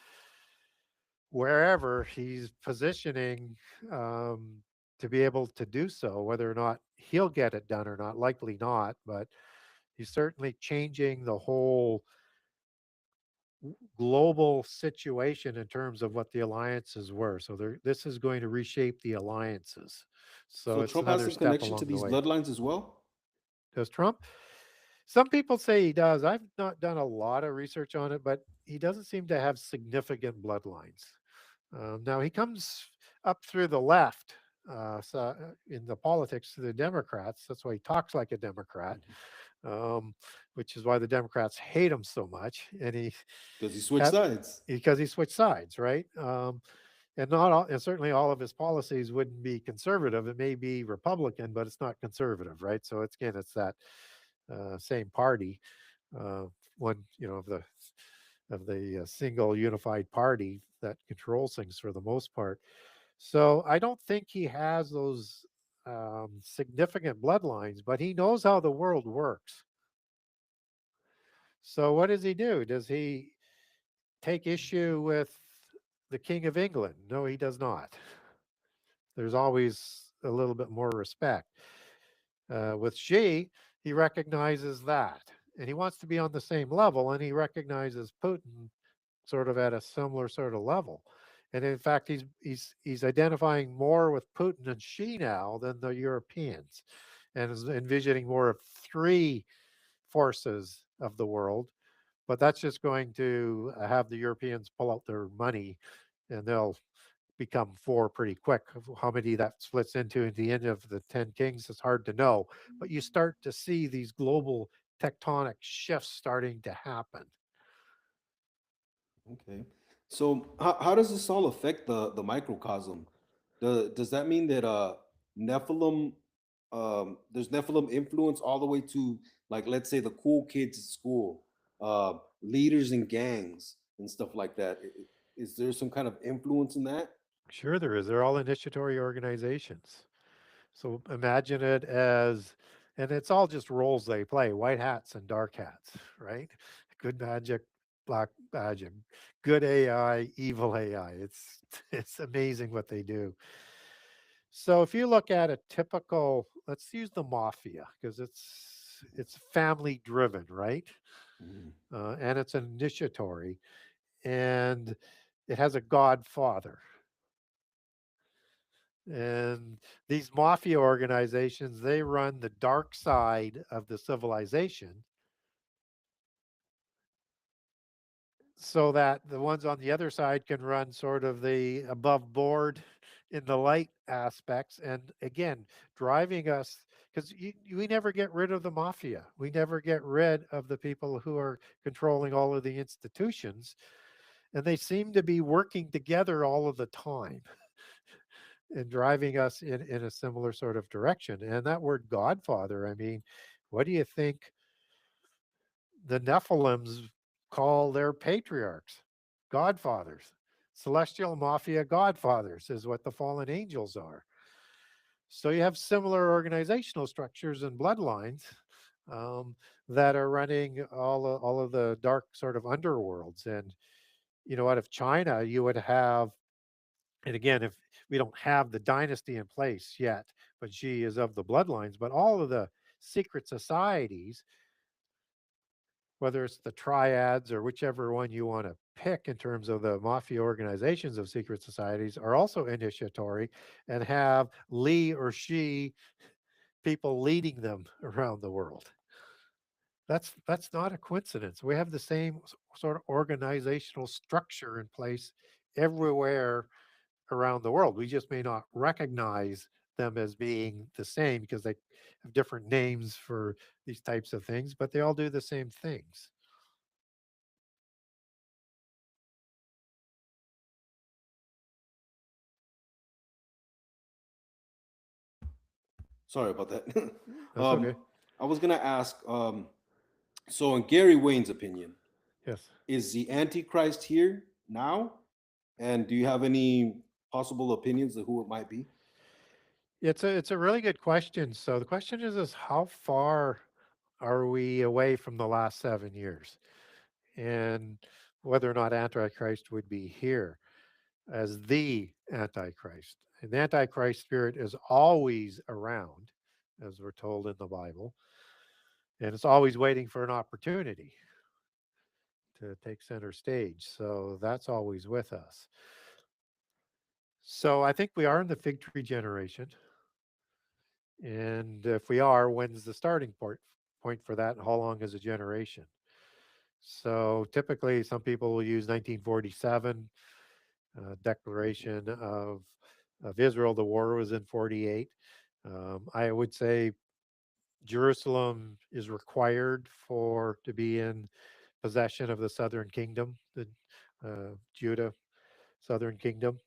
wherever he's positioning um, to be able to do so. Whether or not he'll get it done or not, likely not, but he's certainly changing the whole global situation in terms of what the alliances were. So this is going to reshape the alliances. So So it's Trump has another some step connection to along the these way. bloodlines as well. Does Trump? Some people say he does. I've not done a lot of research on it, but he doesn't seem to have significant bloodlines. Now he comes up through the left, in the politics to the Democrats. That's why he talks like a Democrat, Mhm. um, which is why the Democrats hate him so much. And he Does he switch had sides? because he switched sides, right? And not all, and certainly all of his policies wouldn't be conservative. It may be Republican, but it's not conservative, right? So it's that same party, uh, one of the single unified party that controls things for the most part. So I don't think he has those significant bloodlines, but he knows how the world works. So what does he do? Does he take issue with the King of England? No, he does not. There's always a little bit more respect. With Xi, he recognizes that. And he wants to be on the same level, and he recognizes Putin sort of at a similar sort of level. And in fact, he's identifying more with Putin and Xi now than the Europeans, and is envisioning more of three forces of the world. But that's just going to have the Europeans pull out their money, and they'll become four pretty quick. How many that splits into at the end of the 10 kings is hard to know. But you start to see these global tectonic shifts starting to happen. Okay. So how does this all affect the microcosm? Does that mean that Nephilim there's Nephilim influence all the way to, like, let's say the cool kids at school, leaders in gangs and stuff like that? Is there some kind of influence in that? Sure, there is. They're all initiatory organizations. So imagine it as, and it's all just roles they play, white hats and dark hats, right? Good magic, black magic, good AI, evil AI. It's amazing what they do. So if you look at a typical, let's use the mafia because it's family driven, right? Mhm. And it's initiatory, and it has a godfather. And these mafia organizations, they run the dark side of the civilization so that the ones on the other side can run sort of the above board in the light aspects. And again, driving us, because we never get rid of the mafia. We never get rid of the people who are controlling all of the institutions. And they seem to be working together all of the time and driving us in a similar sort of direction. And that word Godfather, I mean, what do you think the Nephilims call their patriarchs? Godfathers. Celestial Mafia Godfathers is what the fallen angels are. So you have similar organizational structures and bloodlines um, that are running all of the dark sort of underworlds. And you know, out of China, you would have, and again, if we don't have the dynasty in place yet, but she is of the bloodlines, but all of the secret societies, whether it's the triads or whichever one you want to pick in terms of the mafia organizations of secret societies, are also initiatory and have Li or Shi people leading them around the world. That's not a coincidence. We have the same sort of organizational structure in place everywhere around the world. We just may not recognize them as being the same because they have different names for these types of things, but they all do the same things. Sorry about that. That's okay. I was gonna ask. So, in Gary Wayne's opinion, Yes. is the Antichrist here now? And do you have any possible opinions of who it might be? It's a really good question. So the question is how far are we away from the last 7 years? And whether or not Antichrist would be here as the Antichrist. And the Antichrist spirit is always around, as we're told in the Bible, and it's always waiting for an opportunity to take center stage. So that's always with us. So I think we are in the fig tree generation. And if we are, when's the starting point for that? And how long is a generation? So typically, some people will use 1947 declaration of Israel. The war was in 48. I would say Jerusalem is required for to be in possession of the southern kingdom, the Judah southern kingdom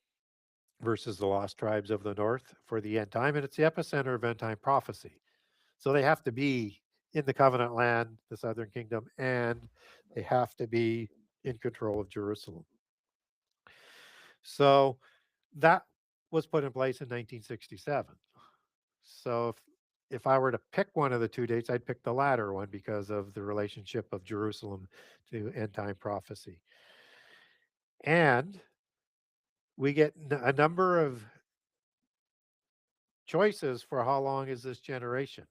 versus the lost tribes of the north for the end time, and it's the epicenter of end time prophecy. So they have to be in the covenant land, the southern kingdom, and they have to be in control of Jerusalem. So that was put in place in 1967. So if I were to pick one of the two dates, I'd pick the latter one because of the relationship of Jerusalem to end time prophecy. And we get a number of choices for how long is this generation.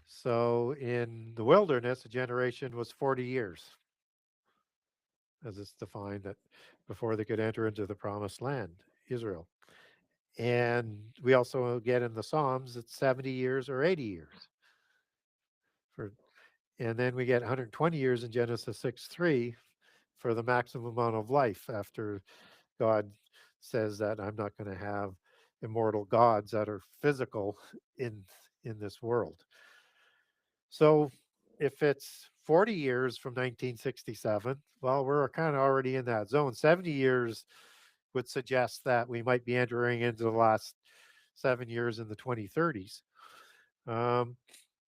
So in the wilderness, a generation was 40 years, as it's defined, that before they could enter into the promised land, Israel. And we also get in the Psalms it's 70 years or 80 years. For, and then we get 120 years in Genesis 6:3 for the maximum amount of life after God says that I'm not going to have immortal gods that are physical in in this world. So if it's 40 years from 1967, well, we're kind of already in that zone. 70 years would suggest that we might be entering into the last 7 years in the 2030s. Um,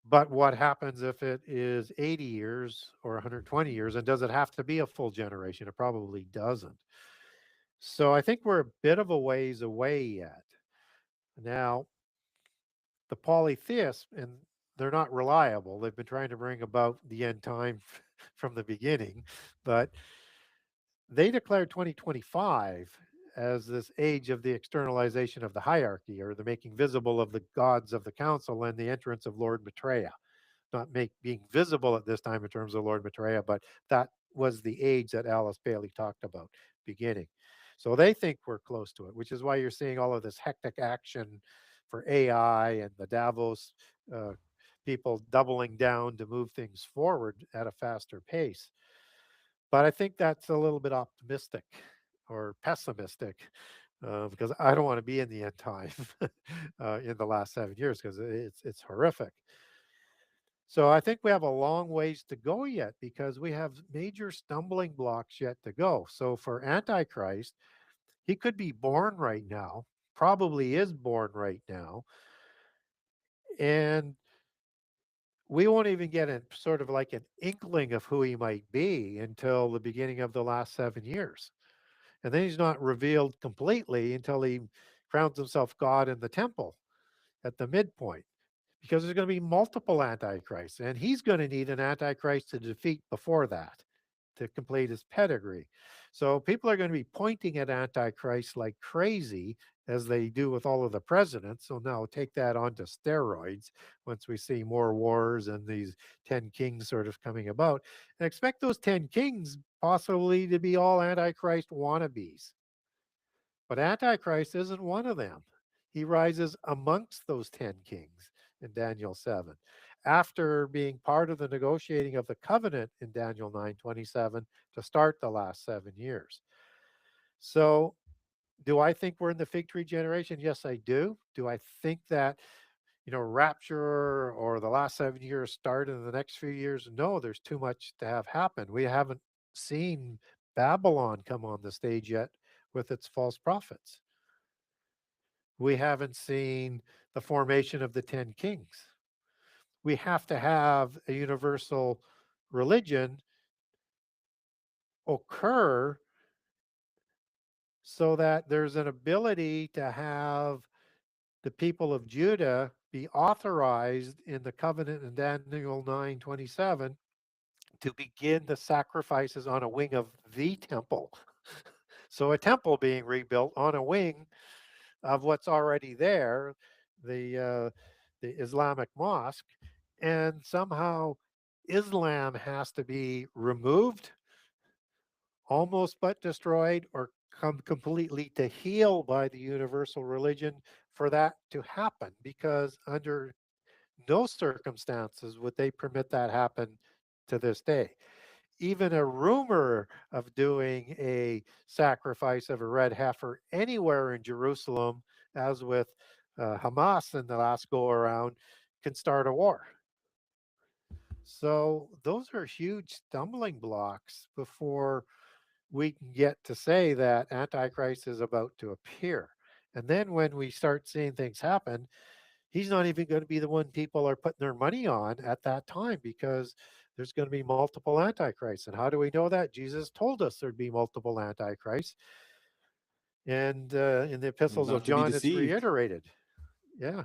but what happens if it is 80 years or 120 years? And does it have to be a full generation? It probably doesn't. So I think we're a bit of a ways away yet. Now, the polytheists, and they're not reliable. They've been trying to bring about the end time from the beginning, but they declared 2025 as this age of the externalization of the hierarchy or the making visible of the gods of the council and the entrance of Lord Maitreya. Not being visible at this time in terms of Lord Maitreya, but that was the age that Alice Bailey talked about beginning. So they think we're close to it, which is why you're seeing all of this hectic action for AI and the Davos uh, people doubling down to move things forward at a faster pace. But I think that's a little bit optimistic or pessimistic because I don't want to be in the end time in the last 7 years because it's horrific. So I think we have a long ways to go yet because we have major stumbling blocks yet to go. So for Antichrist, he could be born right now, probably is born right now, and we won't even get a sort of like an inkling of who he might be until the beginning of the last 7 years. And then he's not revealed completely until he crowns himself God in the temple at the midpoint. Because there's going to be multiple antichrists, and he's going to need an antichrist to defeat before that to complete his pedigree. So people are going to be pointing at antichrist like crazy, as they do with all of the presidents. So now take that onto steroids once we see more wars and these 10 kings sort of coming about. And expect those 10 kings possibly to be all antichrist wannabes. But Antichrist isn't one of them. He rises amongst those 10 kings in Daniel 7 after being part of the negotiating of the covenant in Daniel 9:27 to start the last 7 years. So, do I think we're in the fig tree generation? Yes, I do. Do I think that, rapture or the last 7 years start in the next few years? No, there's too much to have happen. We haven't seen Babylon come on the stage yet with its false prophets. We haven't seen the formation of the 10 kings. We have to have a universal religion occur so that there's an ability to have the people of Judah be authorized in the covenant in Daniel 9:27 to begin the sacrifices on a wing of the temple. So a temple being rebuilt on a wing of what's already there, the Islamic mosque, and somehow Islam has to be removed, almost but destroyed, or come completely to heal by the universal religion for that to happen, because under no circumstances would they permit that happen to this day. Even a rumor of doing a sacrifice of a red heifer anywhere in Jerusalem, as with Hamas in the last go around, can start a war. So those are huge stumbling blocks before we can get to say that Antichrist is about to appear. And then when we start seeing things happen, he's not even going to be the one people are putting their money on at that time, because there's going to be multiple antichrists. And how do we know that? Jesus told us there'd be multiple antichrists. And in the epistles of Not to be John, it's deceived. reiterated. Yeah.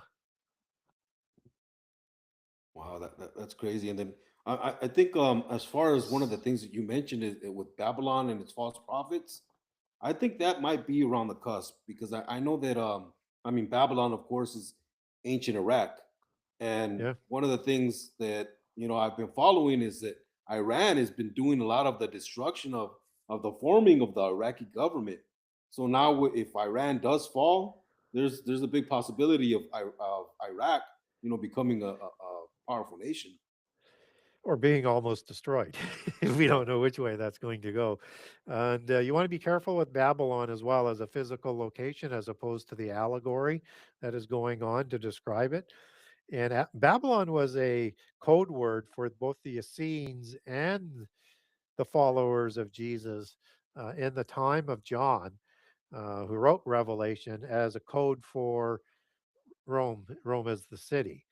Wow, that's crazy. And then I think as far as one of the things that you mentioned is with Babylon and its false prophets, I think that might be around the cusp because I know that I mean Babylon, of course, is ancient Iraq, and Yeah. one of the things that I've been following is that Iran has been doing a lot of the destruction of the forming of the Iraqi government. So now, if Iran does fall, there's a big possibility of Iraq, becoming a powerful nation. Or being almost destroyed. We Yeah. don't know which way that's going to go. And you want to be careful with Babylon as well, as a physical location, as opposed to the allegory that is going on to describe it. And Babylon was a code word for both the Essenes and the followers of Jesus in the time of John, who wrote Revelation, as a code for Rome. Rome is the city.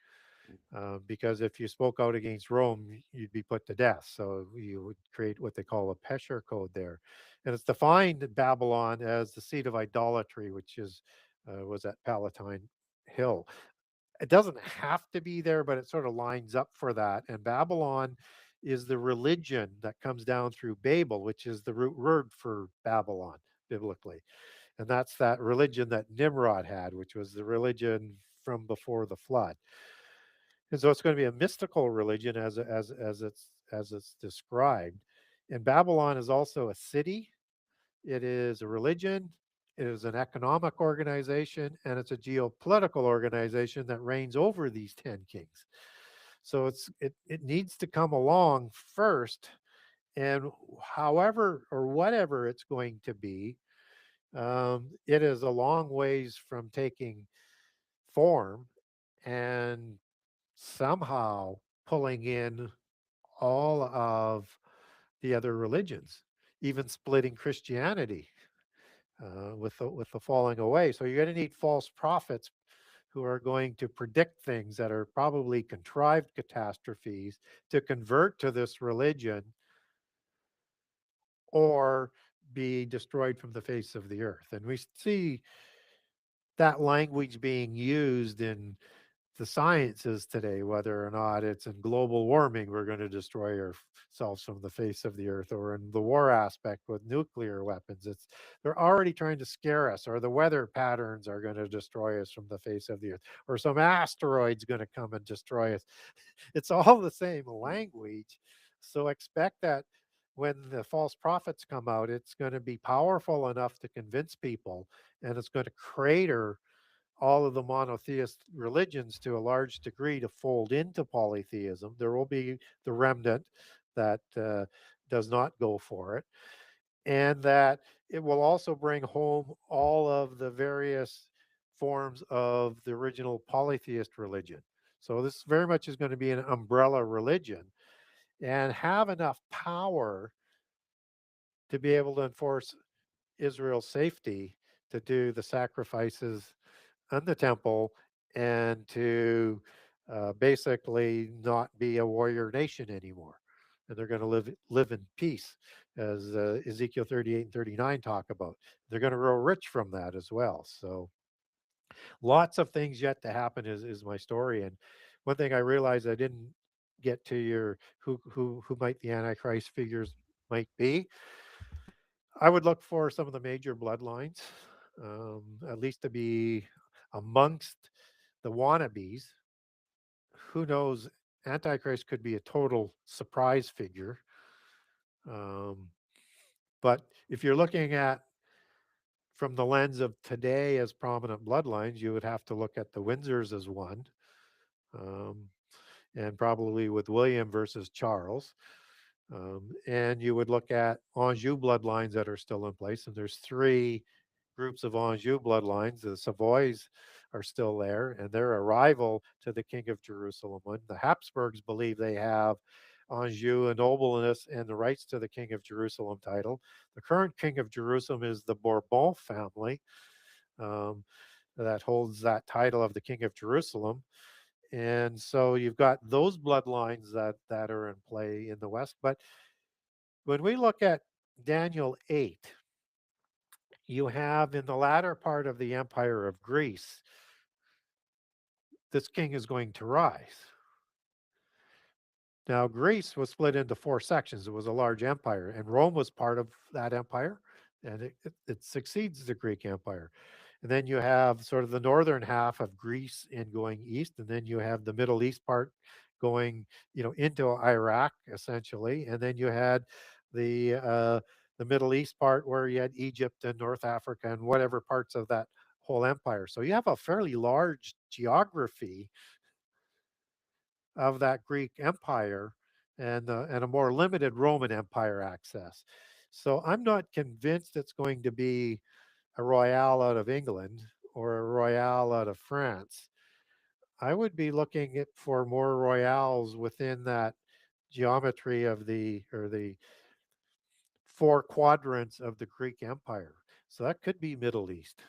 Because if you spoke out against Rome, you'd be put to death. So you would create what they call a Pesher code there, and it's defined Babylon as the seat of idolatry, which is was at Palatine Hill. It doesn't have to be there, but it sort of lines up for that. And Babylon is the religion that comes down through Babel, which is the root word for Babylon biblically. And that's that religion that Nimrod had, which was the religion from before the flood. And so it's going to be a mystical religion as it's described. And Babylon is also a city. It is a religion. It is an economic organization, and it's a geopolitical organization that reigns over these 10 kings. So it needs to come along first, and however or whatever it's going to be, it is a long ways from taking form and somehow pulling in all of the other religions, even splitting Christianity with the falling away. So you're going to need false prophets who are going to predict things that are probably contrived catastrophes to convert to this religion or be destroyed from the face of the earth. And we see that language being used in the sciences today, whether or not it's in global warming, we're going to destroy ourselves from the face of the earth, or in the war aspect with nuclear weapons. They're already trying to scare us, or the weather patterns are going to destroy us from the face of the earth, or some asteroid's going to come and destroy us. It's all the same language. So expect that when the false prophets come out, it's going to be powerful enough to convince people, and it's going to crater all of the monotheist religions to a large degree to fold into polytheism. There will be the remnant that does not go for it, and that it will also bring home all of the various forms of the original polytheist religion. So this very much is going to be an umbrella religion and have enough power to be able to enforce Israel's safety, to do the sacrifices in the temple and to basically not be a warrior nation anymore. And they're going to live in peace, as Ezekiel 38 and 39 talk about. They're going to grow rich from that as well. So lots of things yet to happen is my story. And one thing I realized I didn't get to your who might the Antichrist figures might be. I would look for some of the major bloodlines, at least to be amongst the wannabes. Who knows? Antichrist could be a total surprise figure. Um, but if you're looking at from the lens of today as prominent bloodlines, you would have to look at the Windsors as one, um, and probably with William versus Charles. And you would look at Anjou bloodlines that are still in place. And there's three groups of Anjou bloodlines. The Savoys are still there, and they're a rival to the King of Jerusalem. When the Habsburgs believe they have Anjou and nobleness and the rights to the King of Jerusalem title. The current King of Jerusalem is the Bourbon family, um, that holds that title of the King of Jerusalem. And so you've got those bloodlines that are in play in the West. But when we look at Daniel 8, you have in the latter part of the empire of Greece, this king is going to rise. Now, Greece was split into four sections. It was a large empire, and Rome was part of that empire, and it succeeds the Greek Empire. And then you have sort of the northern half of Greece and going east, and then you have the Middle East part going, into Iraq essentially, and then you had the Middle East part where you had Egypt and North Africa and whatever parts of that whole empire. So you have a fairly large geography of that Greek Empire, and a more limited Roman Empire access. So I'm not convinced it's going to be a royale out of England or a royale out of France. I would be looking for more royales within that geometry of the four quadrants of the Greek Empire. So that could be Middle East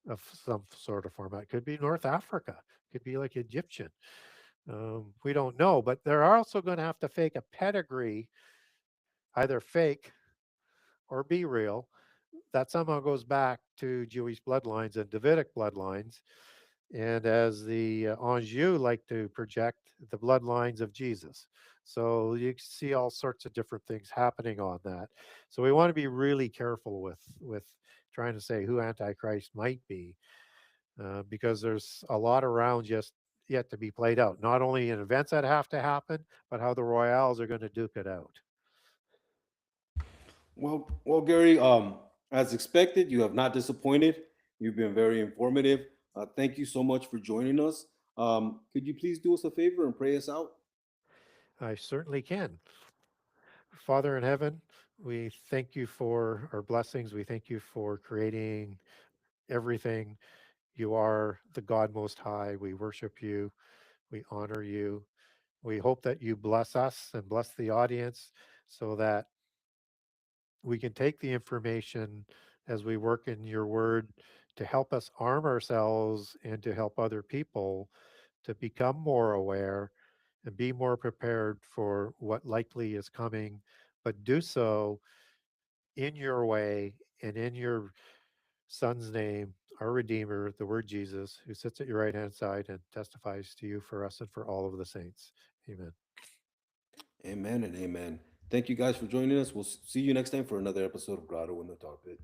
of some sort of format. It could be North Africa. It could be like Egyptian. We don't know, but they're also going to have to fake a pedigree, either fake or be real, that somehow goes back to Jewish bloodlines and Davidic bloodlines. And as the Anjou like to project, the bloodlines of Jesus. So you see all sorts of different things happening on that. So we want to be really careful with trying to say who Antichrist might be, because there's a lot around just yet to be played out. Not only in events that have to happen, but how the Royales are going to duke it out. Well, Gary, as expected, you have not disappointed. You've been very informative. Thank you so much for joining us. Could you please do us a favor and pray us out? I certainly can. Father in heaven, we thank you for our blessings. We thank you for creating everything. You are the God Most High. We worship you. We honor you. We hope that you bless us and bless the audience so that we can take the information as we work in your word to help us arm ourselves and to help other people to become more aware and be more prepared for what likely is coming, but do so in your way and in your Son's name, our Redeemer, the Word Jesus, who sits at your right hand side and testifies to you for us and for all of the saints. Amen. Amen and amen. Thank you guys for joining us. We'll see you next time for another episode of Grotto in the Tar Pit.